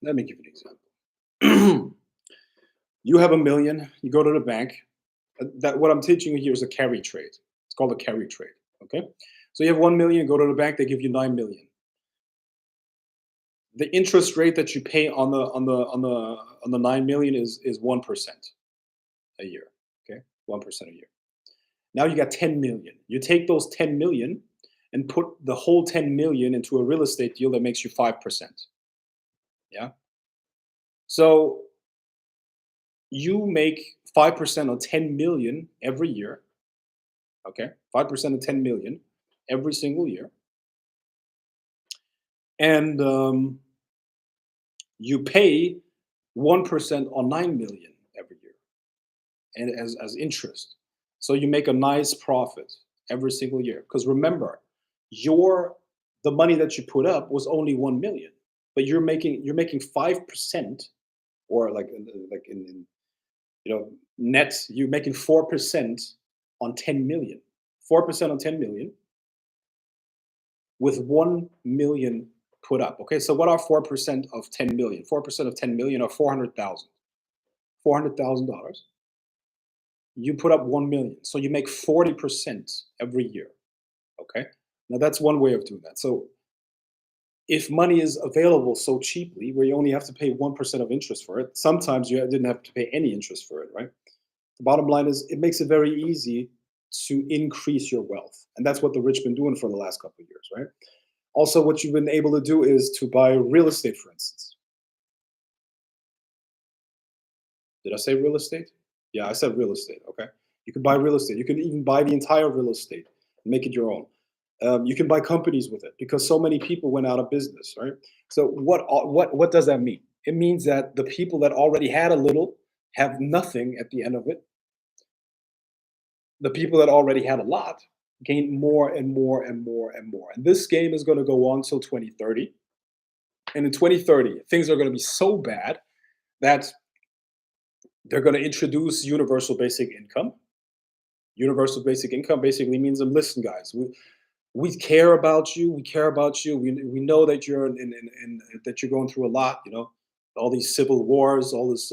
Let me give you an example. You have a million, you go to the bank. That what I'm teaching you here is a carry trade. It's called a carry trade. Okay, so you have 1 million, go to the bank, they give you 9 million. The interest rate that you pay on the 9 million is 1% a year. Okay, 1% a year. Now you got 10 million. You take those 10 million and put the whole 10 million into a real estate deal that makes you 5%. Yeah. So you make 5% on 10 million every year. Okay. 5% of 10 million every single year. And you pay 1% on 9 million every year and as interest. So you make a nice profit every single year. Because remember, your the money that you put up was only 1 million, but you're making 5%, or like in net, you're making 4% on 10 million. 4% on 10 million with 1 million put up. Okay, so what are 4% of 10 million? 4% of 10 million are 400,000. $400,000. You put up 1 million. So you make 40% every year. Okay. Now that's one way of doing that. So if money is available so cheaply, where you only have to pay 1% of interest for it, sometimes you didn't have to pay any interest for it, right? The bottom line is it makes it very easy to increase your wealth. And that's what the rich been doing for the last couple of years, right? Also, what you've been able to do is to buy real estate, for instance. Did I say real estate? Yeah, I said real estate. Okay. You can buy real estate. You can even buy the entire real estate and make it your own. You can buy companies with it because so many people went out of business, right? So what does that mean? It means that the people that already had a little have nothing at the end of it. The people that already had a lot gain more and more and more and more. And this game is going to go on till 2030. And in 2030, things are going to be so bad that they're going to introduce universal basic income. Universal basic income basically means, listen, guys, we care about you. We care about you. We know that you're that you're going through a lot. All these civil wars, all this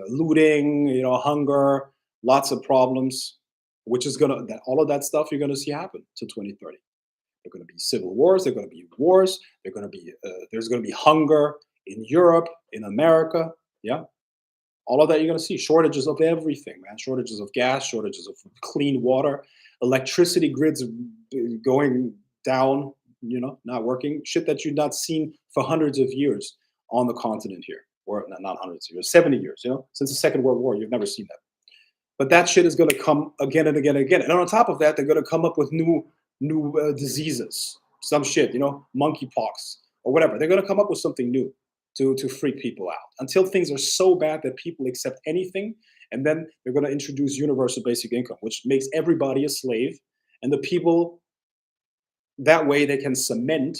looting, hunger, lots of problems, which is all of that stuff you're gonna see happen to 2030. There are gonna be civil wars. There are gonna be wars. There's gonna be hunger in Europe, in America. Yeah. All of that you're going to see shortages of everything, man. Shortages of gas, shortages of clean water, electricity grids going down, not working. Shit that you've not seen for hundreds of years on the continent here, or not hundreds of years, 70 years, since the Second World War. You've never seen that. But that shit is going to come again and again and again. And on top of that, they're going to come up with new diseases, some shit, monkeypox or whatever. They're going to come up with something new to freak people out until things are so bad that people accept anything. And then they're going to introduce universal basic income, which makes everybody a slave. And the people, that way they can cement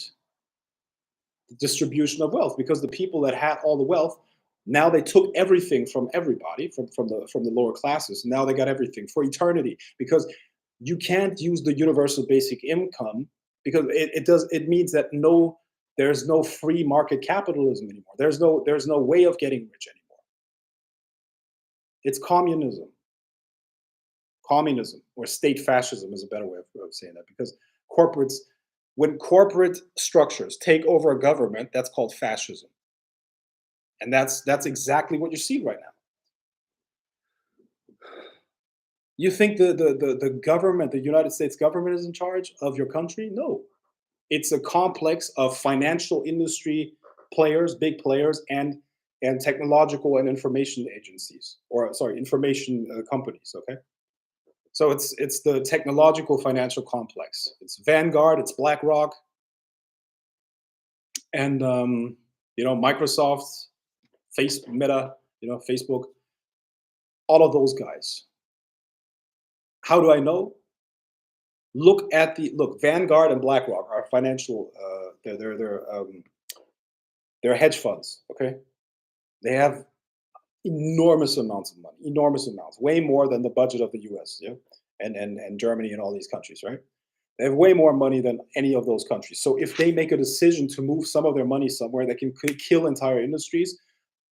the distribution of wealth, because the people that had all the wealth, now they took everything from everybody, from the lower classes. Now they got everything for eternity, because you can't use the universal basic income, because it means that there's no free market capitalism anymore. There's no way of getting rich anymore. It's communism, or state fascism is a better way of saying that, because when corporate structures take over a government, that's called fascism. And that's exactly what you see right now. You think the government, the United States government, is in charge of your country? No. It's a complex of financial industry players, big players, and technological and information agencies, or sorry, information companies. Okay, so it's the technological financial complex. It's Vanguard, it's BlackRock, and Microsoft, Meta, Facebook, all of those guys. How do I know? Look, Vanguard and BlackRock are financial. They're hedge funds. Okay, they have enormous amounts of money, enormous amounts, way more than the budget of the U.S. Yeah, and Germany and all these countries, right? They have way more money than any of those countries. So if they make a decision to move some of their money somewhere, that can kill entire industries,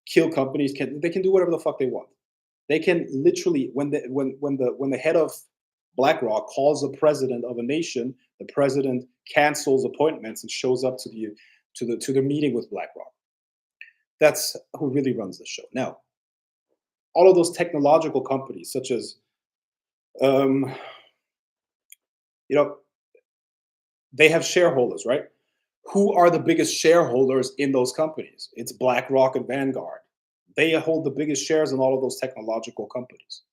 kill companies. They can do whatever the fuck they want. They can literally, when the head of BlackRock calls the president of a nation, the president cancels appointments and shows up to the meeting with BlackRock. That's who really runs the show. Now, all of those technological companies, such as, they have shareholders, right? Who are the biggest shareholders in those companies? It's BlackRock and Vanguard. They hold the biggest shares in all of those technological companies.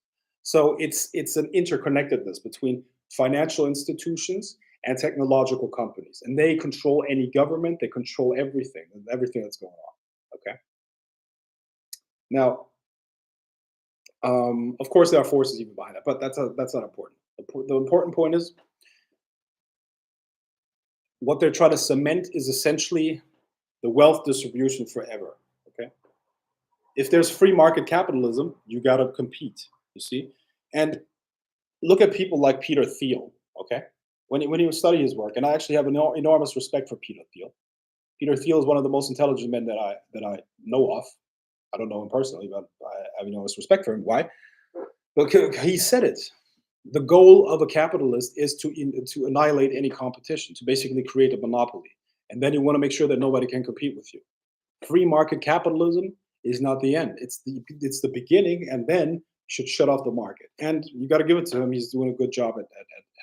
So it's an interconnectedness between financial institutions and technological companies, and they control any government. They control everything that's going on. Okay. Now, of course, there are forces even behind that, but that's not important. The important point is, what they're trying to cement is essentially the wealth distribution forever. Okay. If there's free market capitalism, you got to compete. You see, and look at people like Peter Thiel. Okay, when you study his work, and I actually have enormous respect for Peter Thiel. Peter Thiel is one of the most intelligent men that I know of. I don't know him personally, but I have enormous respect for him. Why? Because he said it. The goal of a capitalist is to annihilate any competition, to basically create a monopoly, and then you want to make sure that nobody can compete with you. Free market capitalism is not the end. It's the beginning, and then you should shut off the market. And you got to give it to him. He's doing a good job at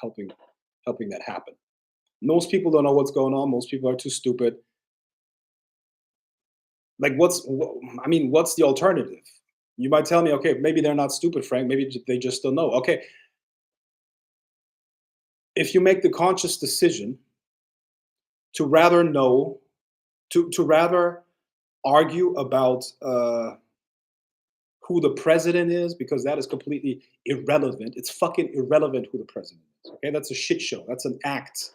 helping that happen. Most people don't know what's going on. Most people are too stupid. Like, what's the alternative? You might tell me, okay, maybe they're not stupid, Frank. Maybe they just don't know. Okay. If you make the conscious decision to rather know, to rather argue about who the president is, because that is completely irrelevant. It's fucking irrelevant who the president is. Okay, that's a shit show. That's an act.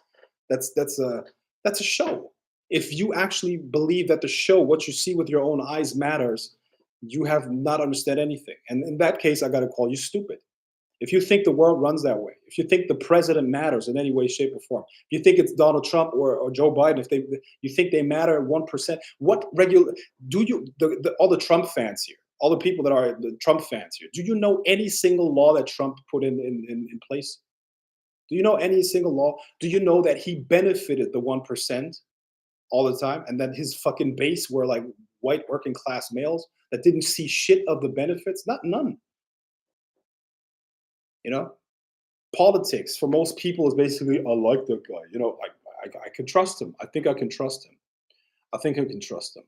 That's a show. If you actually believe that the show, what you see with your own eyes, matters, you have not understood anything. And in that case, I got to call you stupid. If you think the world runs that way, if you think the president matters in any way, shape, or form, if you think it's Donald Trump or Joe Biden, you think they matter 1%, all the Trump fans here, all the people that are the Trump fans here, do you know any single law that Trump put in place? Do you know any single law? Do you know that he benefited the 1% all the time, and that his fucking base were like white working class males? that didn't see shit of the benefits? Not none. You know, politics for most people is basically, I like that guy. I can trust him. I think I can trust him. I think I can trust him.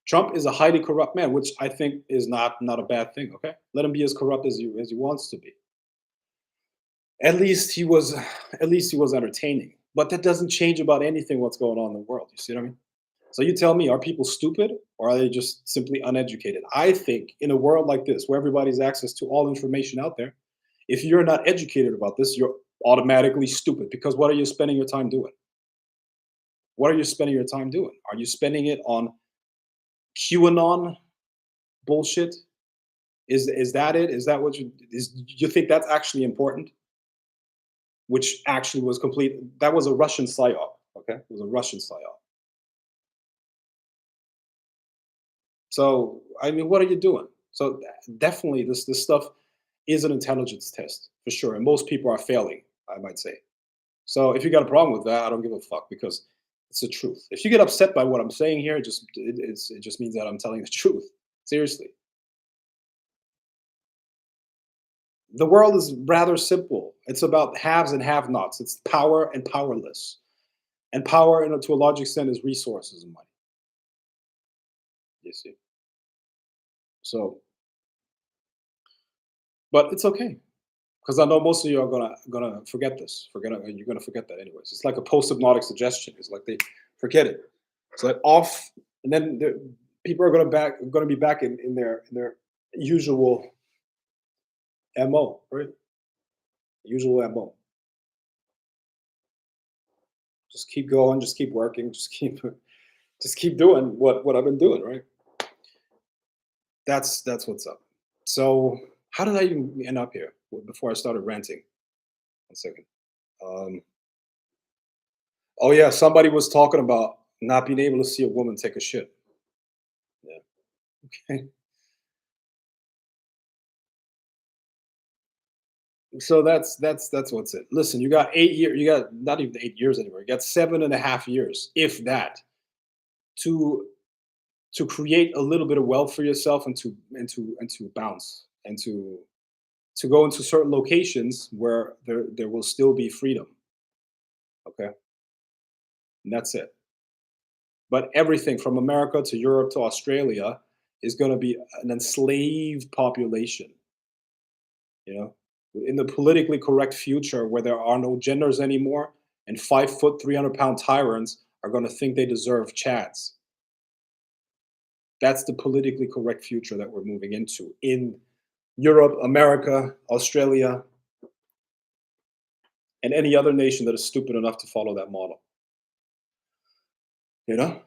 Trump is a highly corrupt man, which I think is not a bad thing. Okay, let him be as corrupt as he wants to be. At least he was, at least he was entertaining. But that doesn't change about anything what's going on in the world. You see what I mean? So you tell me, are people stupid or are they just simply uneducated? I think in a world like this, where everybody's access to all information out there, if you're not educated about this, you're automatically stupid. Because what are you spending your time doing? What are you spending your time doing? Are you spending it on QAnon bullshit? Is that it? Is that what you think that's actually important? Which actually was complete. That was a Russian psyop. Okay, it was a Russian psyop. So I mean, what are you doing? So definitely, this stuff is an intelligence test for sure, and most people are failing. I might say. So if you got a problem with that, I don't give a fuck because it's the truth. If you get upset by what I'm saying here, it just means that I'm telling the truth. Seriously, the world is rather simple. It's about haves and have-nots. It's power and powerless, and power, to a large extent, is resources and money. You see. So, but it's okay because I know most of you are gonna forget this. You're gonna forget that anyways. It's like a post-hypnotic suggestion. It's like they forget it. It's like off, and then people are gonna be back in their usual mo, right? Usual mo. Just keep going. Just keep working. Just keep doing what I've been doing, right? That's what's up. So how did I even end up here before I started ranting? One second. Um, oh yeah, somebody was talking about not being able to see a woman take a shit. Yeah. Okay. So that's what's it. Listen, you got 8 years. You got not even 8 years anymore. You got 7.5 years, if that, to create a little bit of wealth for yourself and to bounce and to go into certain locations where there will still be freedom. Okay, and that's it. But everything from America to Europe to Australia is going to be an enslaved population. You know, in the politically correct future where there are no genders anymore, and 5 foot, 300-pound tyrants are going to think they deserve chads. That's the politically correct future that we're moving into in Europe, America, Australia, and any other nation that is stupid enough to follow that model. You know,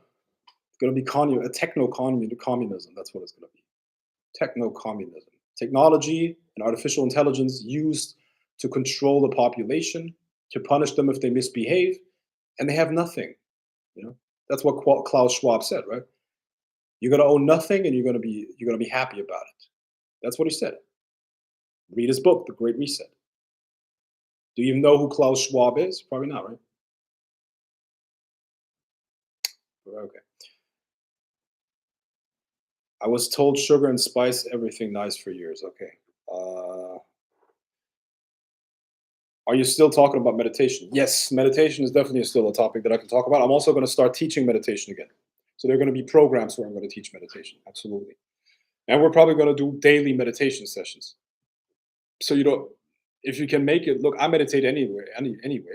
it's going to be a techno communism. That's what it's going to be. Techno communism. Technology and artificial intelligence used to control the population, to punish them if they misbehave, and they have nothing. You know, that's what Klaus Schwab said, right? You're going to own nothing, and you're going to be happy about it. That's what he said. Read his book, The Great Reset. Do you even know who Klaus Schwab is? Probably not, right? Okay. I was told sugar and spice, everything nice for years. Okay. Uh, are you still talking about meditation? Yes, meditation is definitely still a topic that I can talk about. I'm also going to start teaching meditation again. So there are going to be programs where I'm going to teach meditation. Absolutely. And we're probably going to do daily meditation sessions. So you don't, if you can make it, look, I meditate anyway,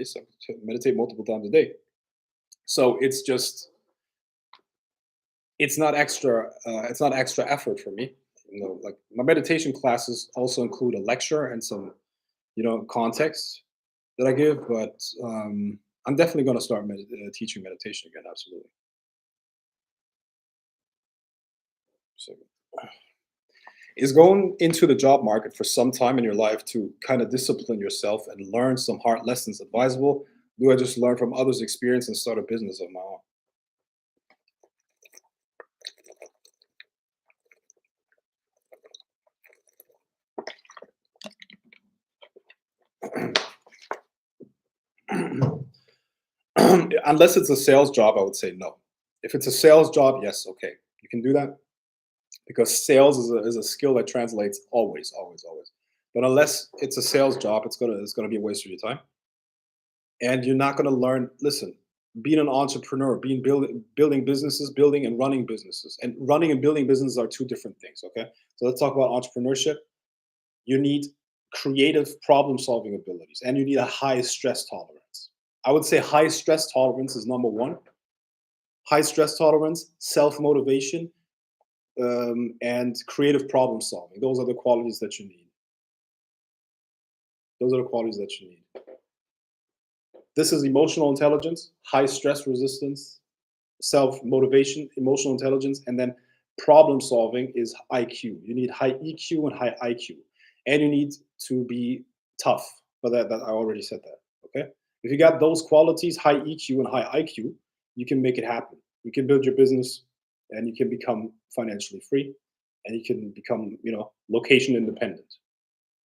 so I meditate multiple times a day. So it's not extra effort for me. Like my meditation classes also include a lecture and some context that I give, but I'm definitely going to start teaching meditation again. Absolutely. So, is going into the job market for some time in your life to kind of discipline yourself and learn some hard lessons advisable? Do I just learn from others' experience and start a business of my own? Unless it's a sales job, I would say no. If it's a sales job, yes, okay. You can do that because sales is a skill that translates always, always, always. But unless it's a sales job, it's gonna be a waste of your time, and you're not gonna learn. Listen, being an entrepreneur, building businesses, building and running businesses, and running and building businesses are two different things. Okay, so let's talk about entrepreneurship. You need creative problem solving abilities, and you need a high stress tolerance. I would say high stress tolerance is number one. High stress tolerance, self motivation, and creative problem solving. Those are the qualities that you need. Those are the qualities that you need. This is emotional intelligence, high stress resistance, self motivation, emotional intelligence, and then problem solving is IQ. You need high EQ and high IQ, and you need to be tough. But that I already said that. Okay, if you got those qualities, high EQ and high IQ, you can make it happen. You can build your business, and you can become financially free, and you can become location independent.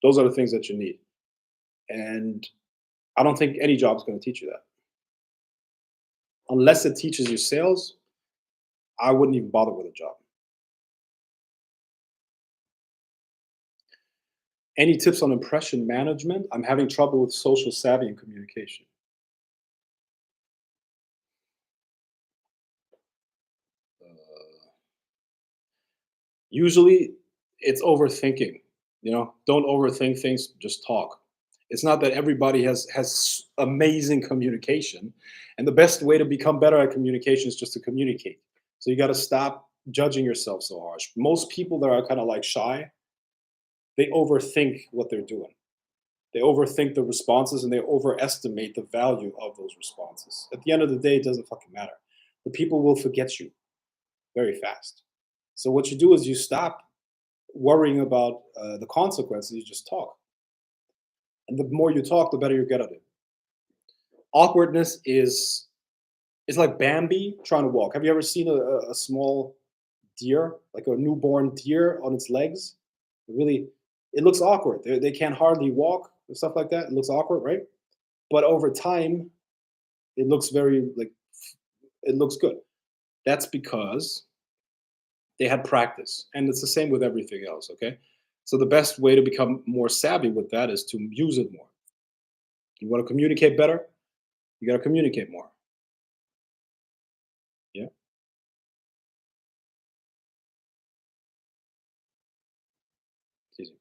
Those are the things that you need, and I don't think any job is going to teach you that unless it teaches you sales. I wouldn't even bother with a job. Any tips on impression management? I'm having trouble with social savvy and communication. Uh, Usually, it's overthinking. Don't overthink things. Just talk. It's not that everybody has amazing communication, and the best way to become better at communication is just to communicate. So you got to stop judging yourself so harsh. Most people that are kind of like shy, they overthink what they're doing. They overthink the responses and they overestimate the value of those responses. At the end of the day, it doesn't fucking matter. The people will forget you very fast. So what you do is you stop worrying about the consequences. You just talk, and the more you talk, the better you get at it. Awkwardness is like Bambi trying to walk. Have you ever seen a small deer, like a newborn deer on its legs? Really, it looks awkward. They can't hardly walk and stuff like that. It looks awkward, right? But over time, it looks very like it looks good. That's because they had practice, and it's the same with everything else. Okay, so the best way to become more savvy with that is to use it more. You want to communicate better, you got to communicate more. Yeah, it's easy.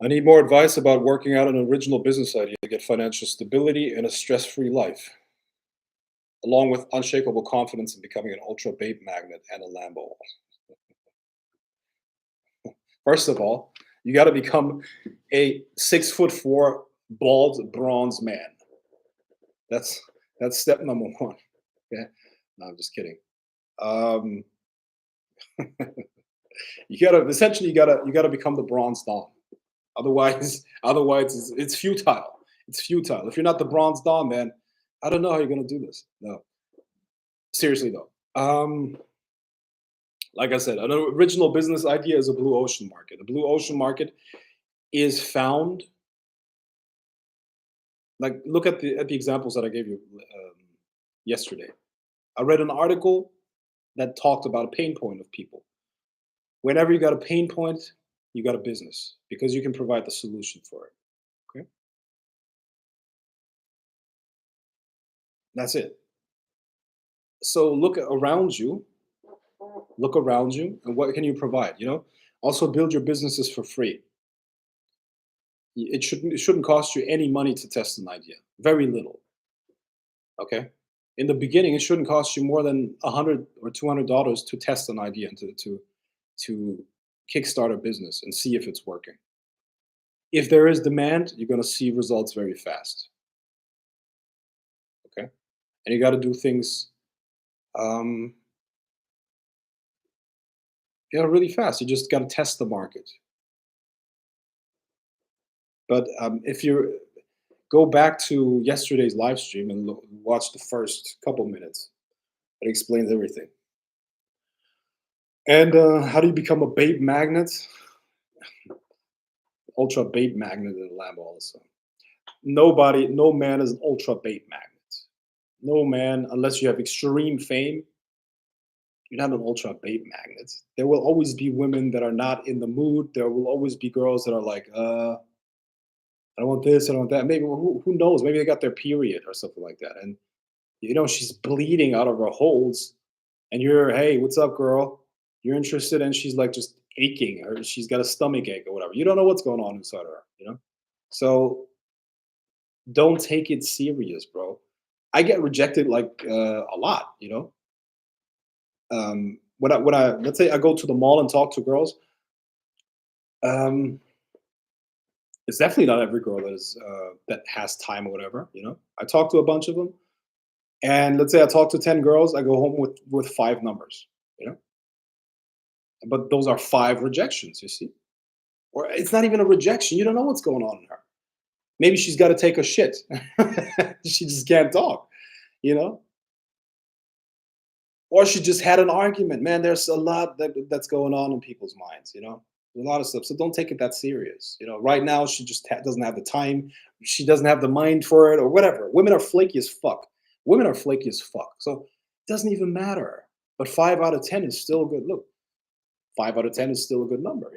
I need more advice about working out an original business idea to get financial stability and a stress-free life, along with unshakable confidence in becoming an ultra babe magnet and a Lambo. First of all, you got to become a 6'4" bald bronze man. That's that's step number one. Okay, no, I'm just kidding. Um, you gotta become the bronze dom. Otherwise, it's futile. It's futile. If you're not the bronze dom, man, I don't know how you're gonna do this. No, seriously though. Like I said, an original business idea is a blue ocean market. A blue ocean market is found. Like, look at the examples that I gave you yesterday. I read an article that talked about a pain point of people. Whenever you got a pain point, you got a business because you can provide the solution for it. Okay, that's it. So around you. Look around you, and what can you provide? Also build your businesses for free. It shouldn't cost you any money to test an idea. Very little. Okay. In the beginning, it shouldn't cost you more than $100 or $200 to test an idea and to kickstart a business and see if it's working. If there is demand, you're going to see results very fast. Okay, and you got to do things, um, really fast. You just got to test the market. But if you go back to yesterday's live stream and watch the first couple minutes, it explains everything. And how do you become a babe magnet? Ultra babe magnet in a lab also. No man is an ultra babe magnet. No, man, unless you have extreme fame, you're not an ultra bait magnet. There will always be women that are not in the mood. There will always be girls that are like, I don't want this, I don't want that. Maybe who knows? Maybe they got their period or something like that. And she's bleeding out of her holes, and you're, hey, what's up, girl? You're interested, and she's like just aching, or she's got a stomach ache or whatever. You don't know what's going on inside her. So don't take it serious, bro. I get rejected like a lot. When I let's say I go to the mall and talk to girls, um, it's definitely not every girl that has time or whatever. I talk to a bunch of them, and let's say I talk to 10 girls, I go home with five numbers. You know, but those are five rejections. You see, or it's not even a rejection. You don't know what's going on in her. Maybe she's got to take a shit. She just can't talk. You know, or she just had an argument. Man, there's a lot that's going on in people's minds. A lot of stuff. So don't take it that serious. Right now she just doesn't have the time. She doesn't have the mind for it, or whatever. Women are flaky as fuck. Women are flaky as fuck. So it doesn't even matter. But 5 out of 10 is still a good look. 5 out of 10 is still a good number.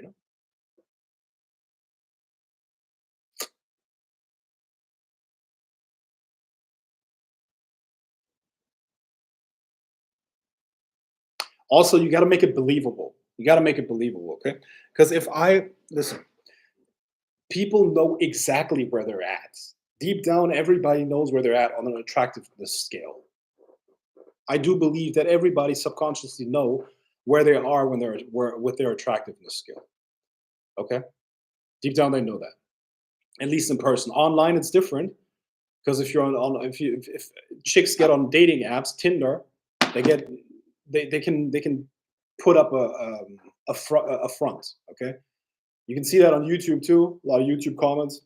Also, you got to make it believable. You got to make it believable, okay? Because if I listen, people know exactly where they're at. Deep down, everybody knows where they're at on an attractiveness scale. I do believe that everybody subconsciously know where they are with their attractiveness scale. Okay, deep down they know that. At least in person. Online, it's different because if you're on if chicks get on dating apps, Tinder, they get they can put up a front. Okay, you can see that on YouTube too. A lot of YouTube comments.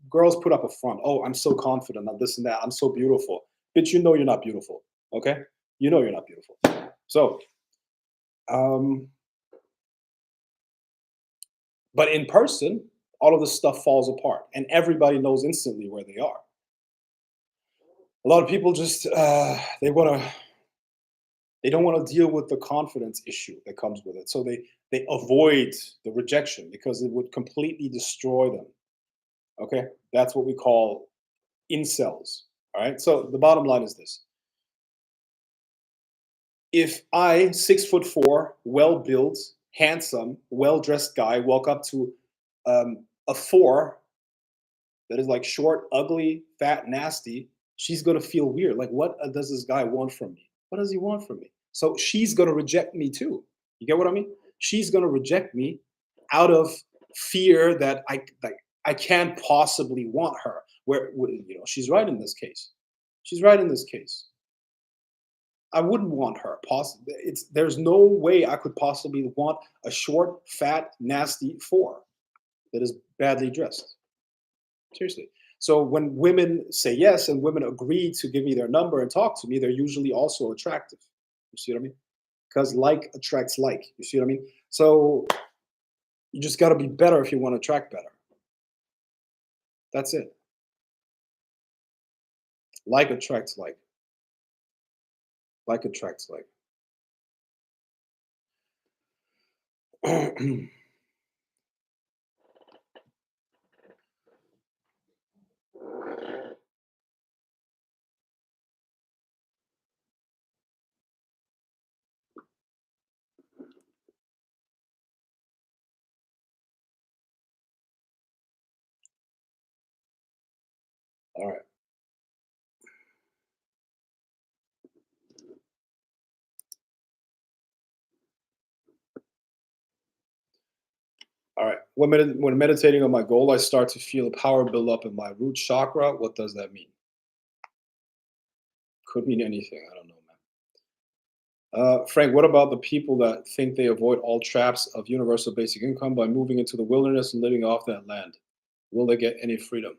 Girls put up a front. Oh, I'm so confident. I'm this and that. I'm so beautiful. Bitch, you know you're not beautiful. Okay, you know you're not beautiful. So, um, but in person, all of this stuff falls apart, and everybody knows instantly where they are. A lot of people just they don't want to deal with the confidence issue that comes with it, so they avoid the rejection because it would completely destroy them. Okay, that's what we call incels. All right. So the bottom line is this: if I, 6'4", well built, handsome, well dressed guy, walk up to a four that is like short, ugly, fat, nasty, she's gonna feel weird. Like, what does this guy want from me? What does he want from me? So she's gonna reject me too. You get what I mean? She's gonna reject me out of fear that I can't possibly want her. She's right in this case. She's right in this case. I wouldn't want her. There's no way I could possibly want a short, fat, nasty four that is badly dressed. Seriously. So when women say yes and women agree to give me their number and talk to me, they're usually also attractive. You see what I mean? Because like attracts like. You see what I mean? So you just got to be better if you want to attract better. That's it. Like attracts like. Like attracts like. All right. All right. When meditating on my goal, I start to feel a power build up in my root chakra. What does that mean? Could mean anything. I don't know, man. Frank, what about the people that think they avoid all traps of universal basic income by moving into the wilderness and living off that land? Will they get any freedom?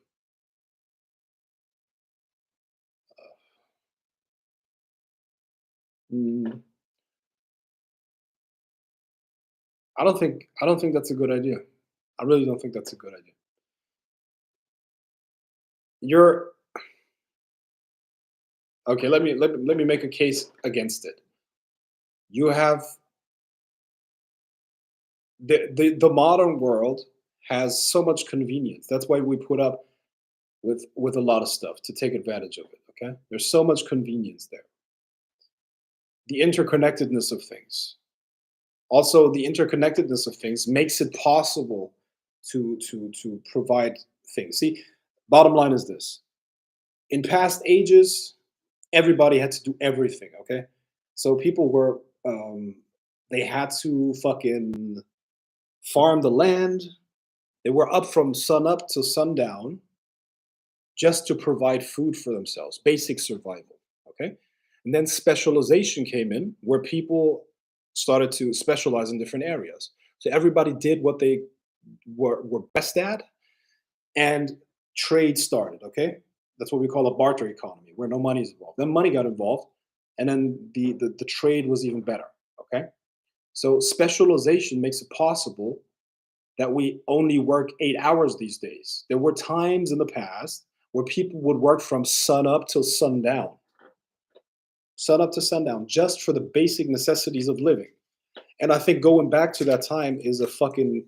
Mm, I don't think that's a good idea. I really don't think that's a good idea. You're Okay, let me make a case against it. You have the modern world has so much convenience. That's why we put up with a lot of stuff to take advantage of it. Okay, there's so much convenience there. The interconnectedness of things. Also, the interconnectedness of things makes it possible to provide things. See, bottom line is this: in past ages, everybody had to do everything. Okay, so people were they had to fucking farm the land. They were up from sun up to sundown just to provide food for themselves, basic survival. Okay. And then specialization came in where people started to specialize in different areas. So everybody did what they were best at, and trade started. Okay. That's what we call a barter economy where no money is involved. Then money got involved, and then the trade was even better. Okay. So specialization makes it possible that we only work 8 hours these days. There were times in the past where people would work from sun up till sun up to sundown, just for the basic necessities of living. And I think going back to that time is a fucking,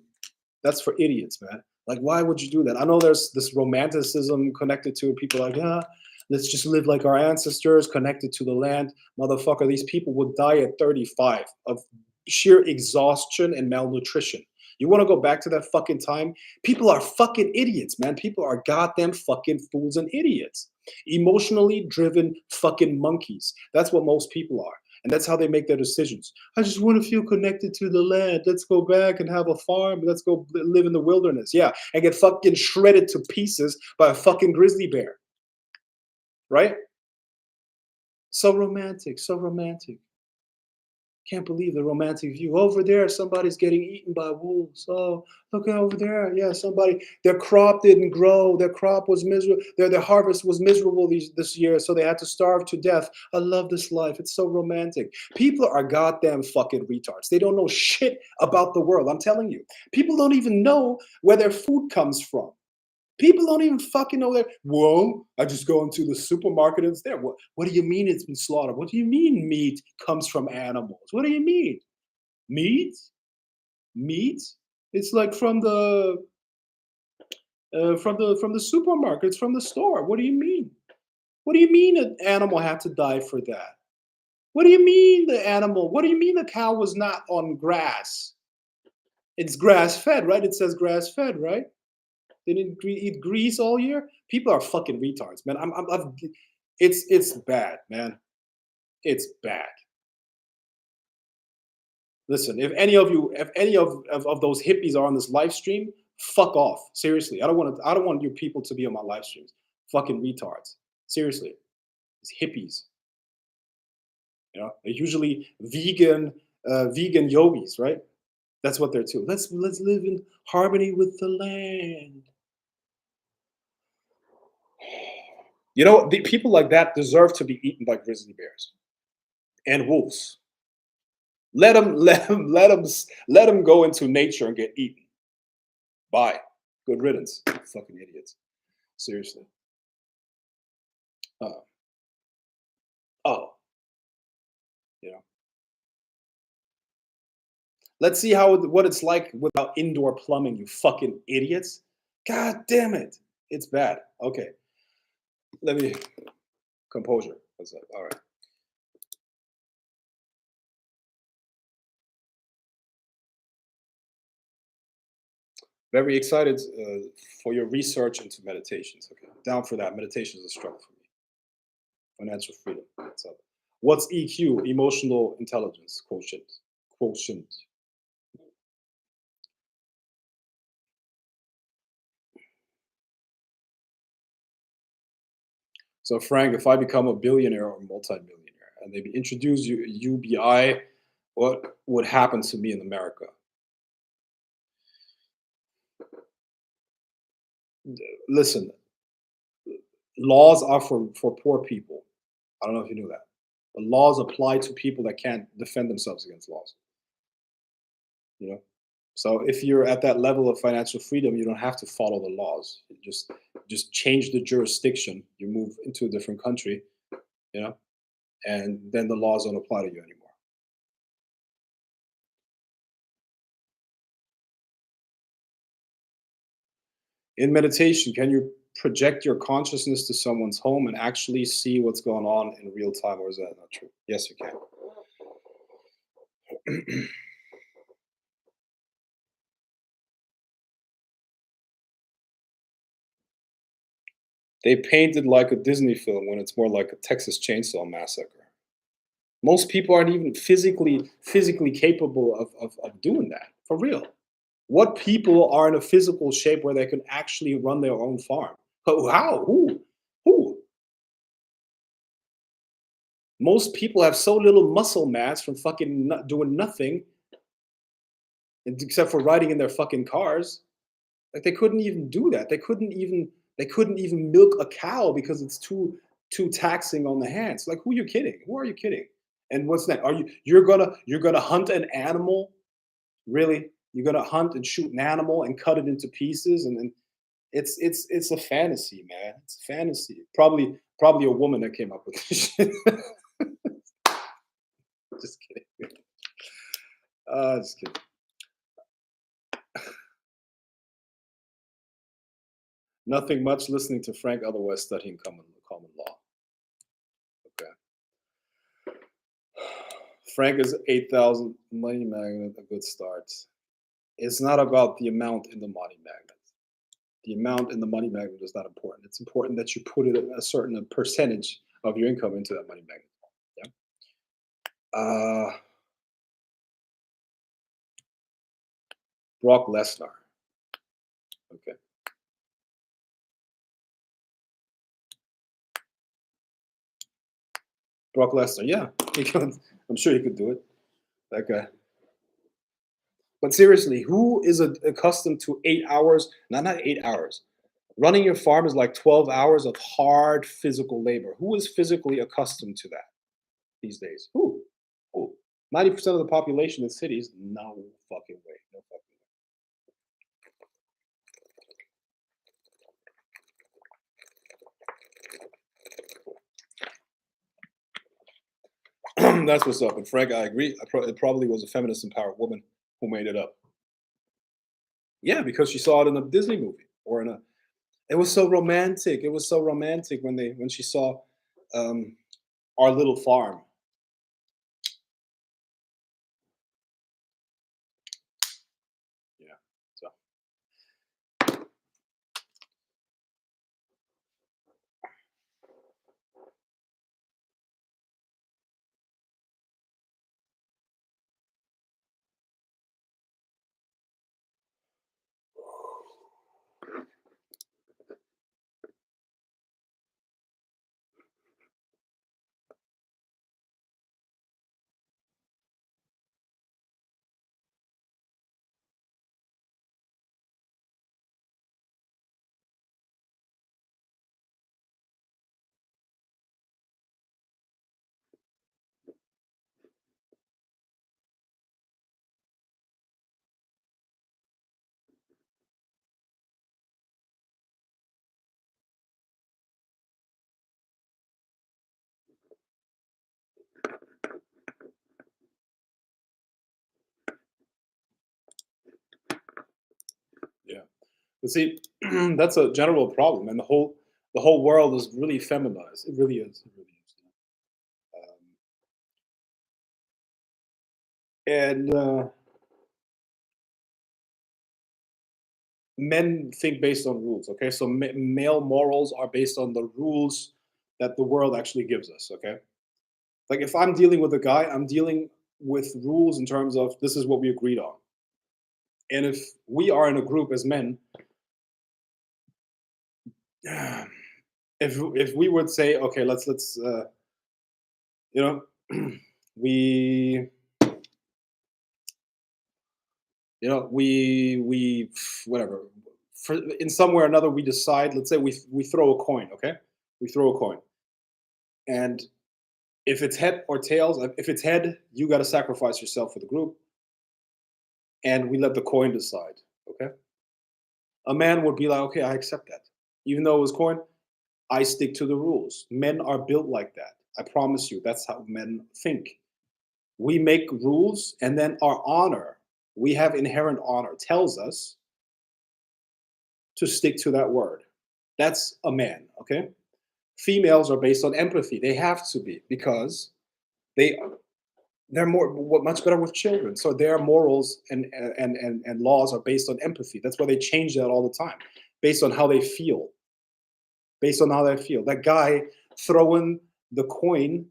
that's for idiots, man. Like, why would you do that? I know there's this romanticism connected to it. People are like, yeah, let's just live like our ancestors, connected to the land. Motherfucker, these people would die at 35 of sheer exhaustion and malnutrition. You want to go back to that fucking time? People are fucking idiots, man. People are goddamn fucking fools and idiots. Emotionally driven fucking monkeys. That's what most people are. And that's how they make their decisions. I just want to feel connected to the land. Let's go back and have a farm. Let's go live in the wilderness. Yeah. And get fucking shredded to pieces by a fucking grizzly bear. Right? So romantic. So romantic. Can't believe the romantic view. Over there, somebody's getting eaten by wolves. Oh, look over there. Yeah, somebody, their crop didn't grow. Their crop was miserable. Their harvest was miserable this year, so they had to starve to death. I love this life. It's so romantic. People are goddamn fucking retards. They don't know shit about the world. I'm telling you. People don't even know where their food comes from. People don't even fucking know that. Whoa, I just go into the supermarket and it's there. What do you mean it's been slaughtered? What do you mean meat comes from animals? What do you mean? Meat? Meat? It's like from the supermarket. It's from the store. What do you mean? What do you mean an animal had to die for that? What do you mean the animal? What do you mean the cow was not on grass? It's grass fed, right? It says grass fed, right? They didn't eat grease all year. People are fucking retards, man. It's bad, man. It's bad. Listen, if any of those hippies are on this live stream, fuck off. Seriously, I don't want you people to be on my live streams. Fucking retards. Seriously, it's hippies. You know, they're usually vegan yogis, right? That's what they're too. Let's live in harmony with the land. You know, the people like that deserve to be eaten by grizzly bears and wolves. Let them go into nature and get eaten. Bye. Good riddance. Fucking idiots. Seriously. Uh, oh, you know. Let's see what it's like without indoor plumbing. You fucking idiots. God damn it. It's bad. Okay. Let me composure. What's up? All right. Very excited for your research into meditations. Okay, down for that. Meditation is a struggle for me. Financial freedom. What's up? What's EQ? Emotional intelligence quotient. Quotient. So Frank, if I become a billionaire or multi-millionaire and they introduce UBI, what would happen to me in America? Listen, laws are for poor people. I don't know if you knew that. The laws apply to people that can't defend themselves against laws. You know, so if you're at that level of financial freedom, you don't have to follow the laws. You just change the jurisdiction. You move into a different country. you know, and then the laws don't apply to you anymore. In meditation, can you project your consciousness to someone's home and actually see what's going on in real time, or is that not true? Yes, you can. They paint it like a Disney film when it's more like a Texas Chainsaw Massacre. Most people aren't even physically capable of doing that for real. What people are in a physical shape where they can actually run their own farm? How? Who? Who? Most people have so little muscle mass from fucking doing nothing except for riding in their fucking cars. Like they couldn't even do that. They couldn't even milk a cow because it's too taxing on the hands. Like who are you kidding? Who are you kidding? And what's that? You're gonna hunt an animal? Really? You're gonna hunt and shoot an animal and cut it into pieces and then it's a fantasy, man. It's a fantasy. Probably a woman that came up with this shit. Just kidding. Just kidding. Nothing much. Listening to Frank, otherwise studying common law. Okay. Frank is 8,000 money magnet. A good start. It's not about the amount in the money magnet. The amount in the money magnet is not important. It's important that you put it a certain percentage of your income into that money magnet. Yeah. Brock Lesnar. Okay. Brock Lesnar. Yeah, he could. I'm sure he could do it. That guy. But seriously, who is accustomed to 8 hours? Not 8 hours. Running your farm is like 12 hours of hard physical labor. Who is physically accustomed to that these days? Who? Who? 90% of the population in cities? No fucking way. No fucking way. That's what's up. And Frank, I agree. It probably was a feminist empowered woman who made it up. Yeah, because she saw it in a Disney movie or in a. It was so romantic. It was so romantic when she saw um, our little farm. Yeah. So yeah. But see, that's a general problem, and the whole world is really feminized. It really is. It really is. And men think based on rules. Okay, so male morals are based on the rules that the world actually gives us. Okay, like if I'm dealing with a guy, I'm dealing with rules in terms of this is what we agreed on. And if we are in a group as men, if we would say, okay, let's you know, we we whatever for in some way or another we decide. Let's say we throw a coin. Okay, we throw a coin, and if it's head or tails, if it's head, you got to sacrifice yourself for the group, and we let the coin decide. Okay, a man would be like, okay, I accept that, even though it was coin. I stick to the rules. Men are built like that. I promise you, that's how men think. We make rules, and then our honor, we have inherent honor, tells us to stick to that word. That's a man, okay? Females are based on empathy. They have to be because they they're much better with children. So their morals and laws are based on empathy. That's why they change that all the time, based on how they feel. Based on how they feel. That guy throwing the coin,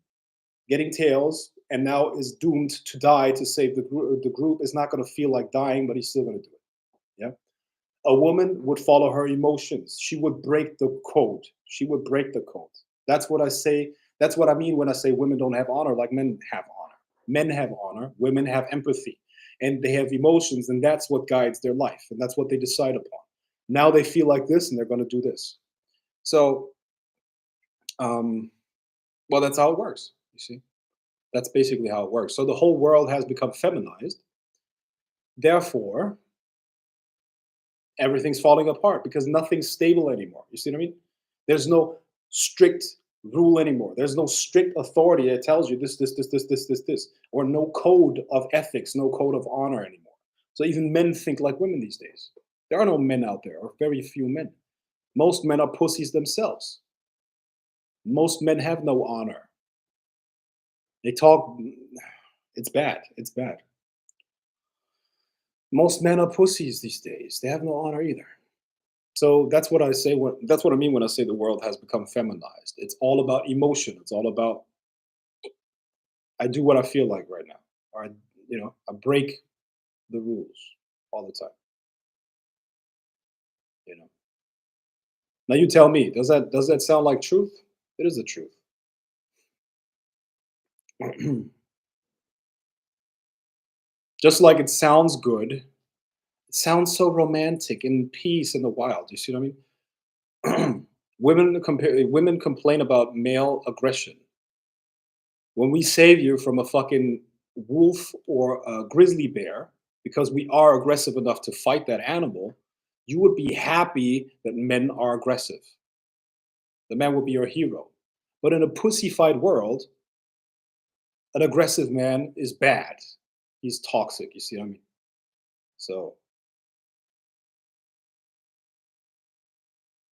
getting tails, and now is doomed to die to save the group is not going to feel like dying, but he's still going to do it. Yeah. A woman would follow her emotions. She would break the code. She would break the code. That's what I say. That's what I mean when I say women don't have honor, like men have honor. Men have honor. Women have empathy, and they have emotions, and that's what guides their life, and that's what they decide upon. Now they feel like this, and they're going to do this. So, um, well, that's how it works. You see, that's basically how it works. So the whole world has become feminized. Therefore, everything's falling apart because nothing's stable anymore. You see what I mean? There's no strict rule anymore. There's no strict authority that tells you this, or no code of ethics, no code of honor anymore. So even men think like women these days. There are no men out there, or very few men. Most men are pussies themselves. Most men have no honor. They talk. It's bad. It's bad. Most men are pussies these days. They have no honor either. So that's what I say. That's what I mean when I say the world has become feminized. It's all about emotion. It's all about I do what I feel like right now, or I break the rules all the time. You know. Now you tell me, does that sound like truth? It is the truth. Just like it sounds good, it sounds so romantic in peace in the wild. You see what I mean? Women complain about male aggression. When we save you from a fucking wolf or a grizzly bear, because we are aggressive enough to fight that animal, you would be happy that men are aggressive. The man would be your hero. But in a pussified world, an aggressive man is bad. He's toxic. You see what I mean? So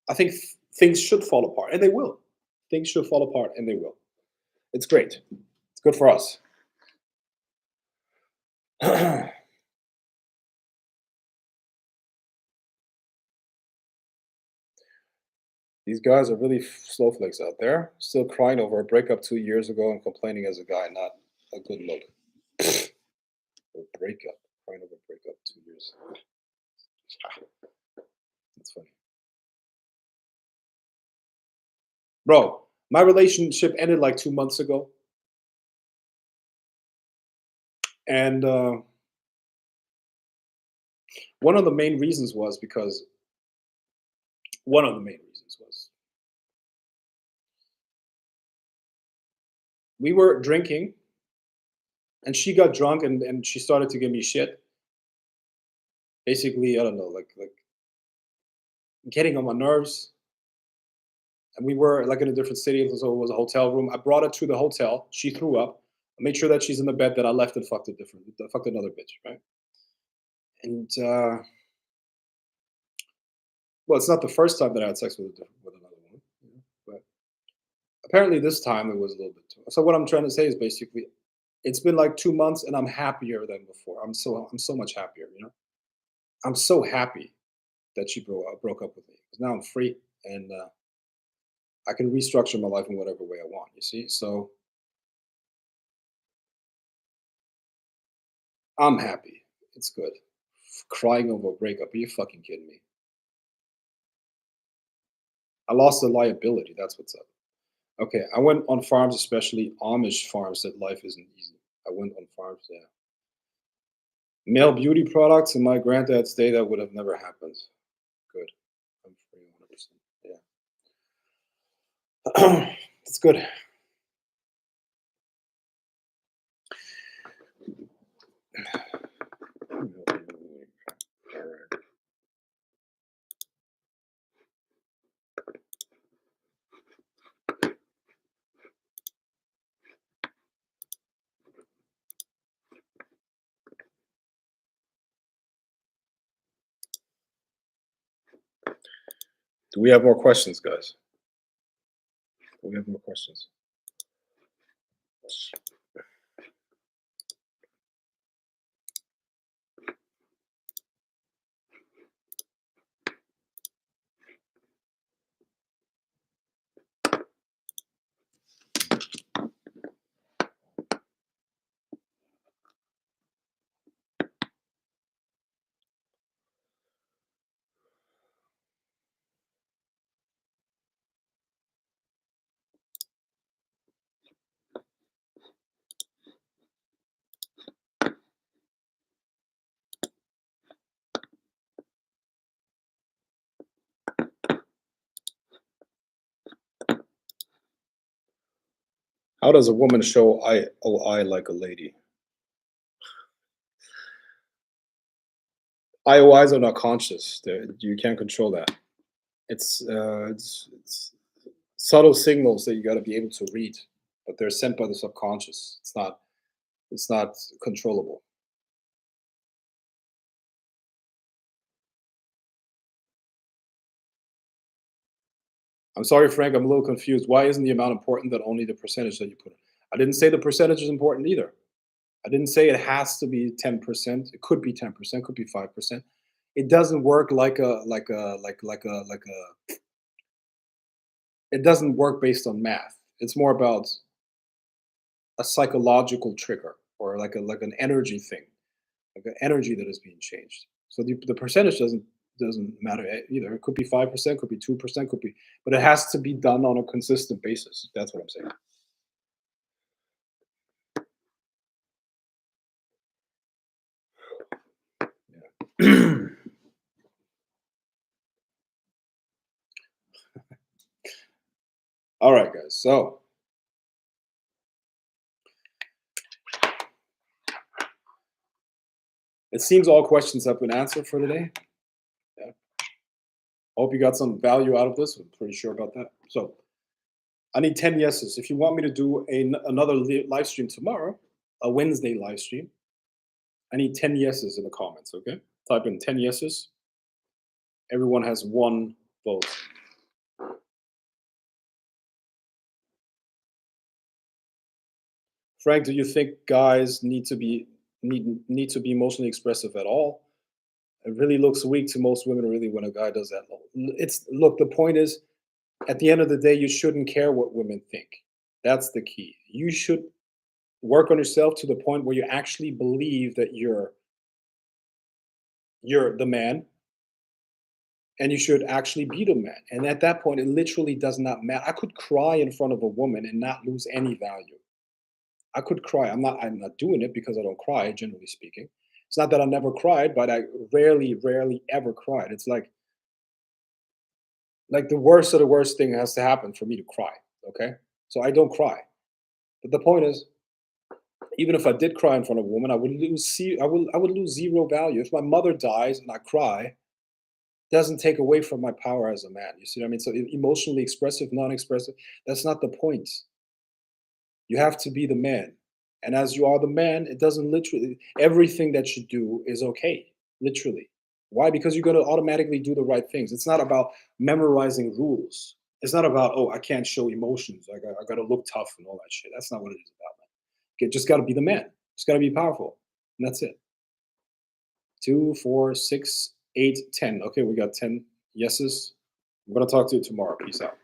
I think things should fall apart, and they will. Things should fall apart, and they will. It's great. It's good for us. These guys are really snowflakes out there, still crying over a breakup 2 years ago and complaining as a guy. Not a good look. A breakup, crying over a breakup 2 years. That's funny, bro. My relationship ended like 2 months ago, and one of the main reasons was because one of the main reasons was we were drinking, and she got drunk, and she started to give me shit. Basically, I don't know, like getting on my nerves. And we were like in a different city, so it was a hotel room. I brought her to the hotel. She threw up. I made sure that she's in the bed. That I left and fucked another bitch, right? And well, it's not the first time that I had sex with another woman, but apparently this time it was a little bit too. So what I'm trying to say is basically, it's been like 2 months, and I'm happier than before. I'm so much happier. I'm so happy that she broke up with me because now I'm free, and I can restructure my life in whatever way I want. You see, so I'm happy. It's good. Crying over a breakup. Are you fucking kidding me? I lost the liability. That's what's up. Okay, I went on farms, especially Amish farms, that life isn't easy. I went on farms, yeah. Male beauty products in my granddad's day, that would have never happened. Good. I'm free 100%. Yeah. That's good. Do we have more questions, guys? Do we have more questions? How does a woman show I like a lady? IOIs are not conscious. You can't control that. It's subtle signals that you got to be able to read, but they're sent by the subconscious. It's not controllable. I'm sorry, Frank. I'm a little confused. Why isn't the amount important that only the percentage that you put in? I didn't say the percentage is important either. I didn't say it has to be 10%. It could be 10%, could be 5%. It doesn't work like a it doesn't work based on math. It's more about a psychological trigger or like an energy thing, like an energy that is being changed. So the percentage doesn't matter either. It could be 5%, could be 2%, could be, but it has to be done on a consistent basis. That's what I'm saying. Yeah. All right, guys. So it seems all questions have been answered for today. Yeah. Hope you got some value out of this. I'm pretty sure about that. So I need 10 yeses. If you want me to do another live stream tomorrow, a Wednesday live stream, I need 10 yeses in the comments, okay? Type in 10 yeses. Everyone has one vote. Frank, do you think guys need to be emotionally expressive at all? It really looks weak to most women really when a guy does that. It's look, the point is at the end of the day, you shouldn't care what women think. That's the key. You should work on yourself to the point where you actually believe that you're the man and you should actually be the man. And at that point, it literally does not matter. I could cry in front of a woman and not lose any value. I could cry. I'm not doing it because I don't cry, generally speaking. It's not that I never cried, but I rarely ever cried. It's like the worst of the worst thing has to happen for me to cry. Okay. So I don't cry. But the point is, even if I did cry in front of a woman, I would lose zero value. If my mother dies and I cry, doesn't take away from my power as a man. You see what I mean? So emotionally expressive, non-expressive, that's not the point. You have to be the man. And as you are the man, it doesn't literally everything that you do is okay. Literally. Why? Because you're going to automatically do the right things. It's not about memorizing rules. It's not about, oh, I can't show emotions. I got to look tough and all that shit. That's not what it is about, man. You just got to be the man. Just got to be powerful. And that's it. 2, 4, 6, 8, 10. Okay, we got 10 yeses. I'm going to talk to you tomorrow. Peace out.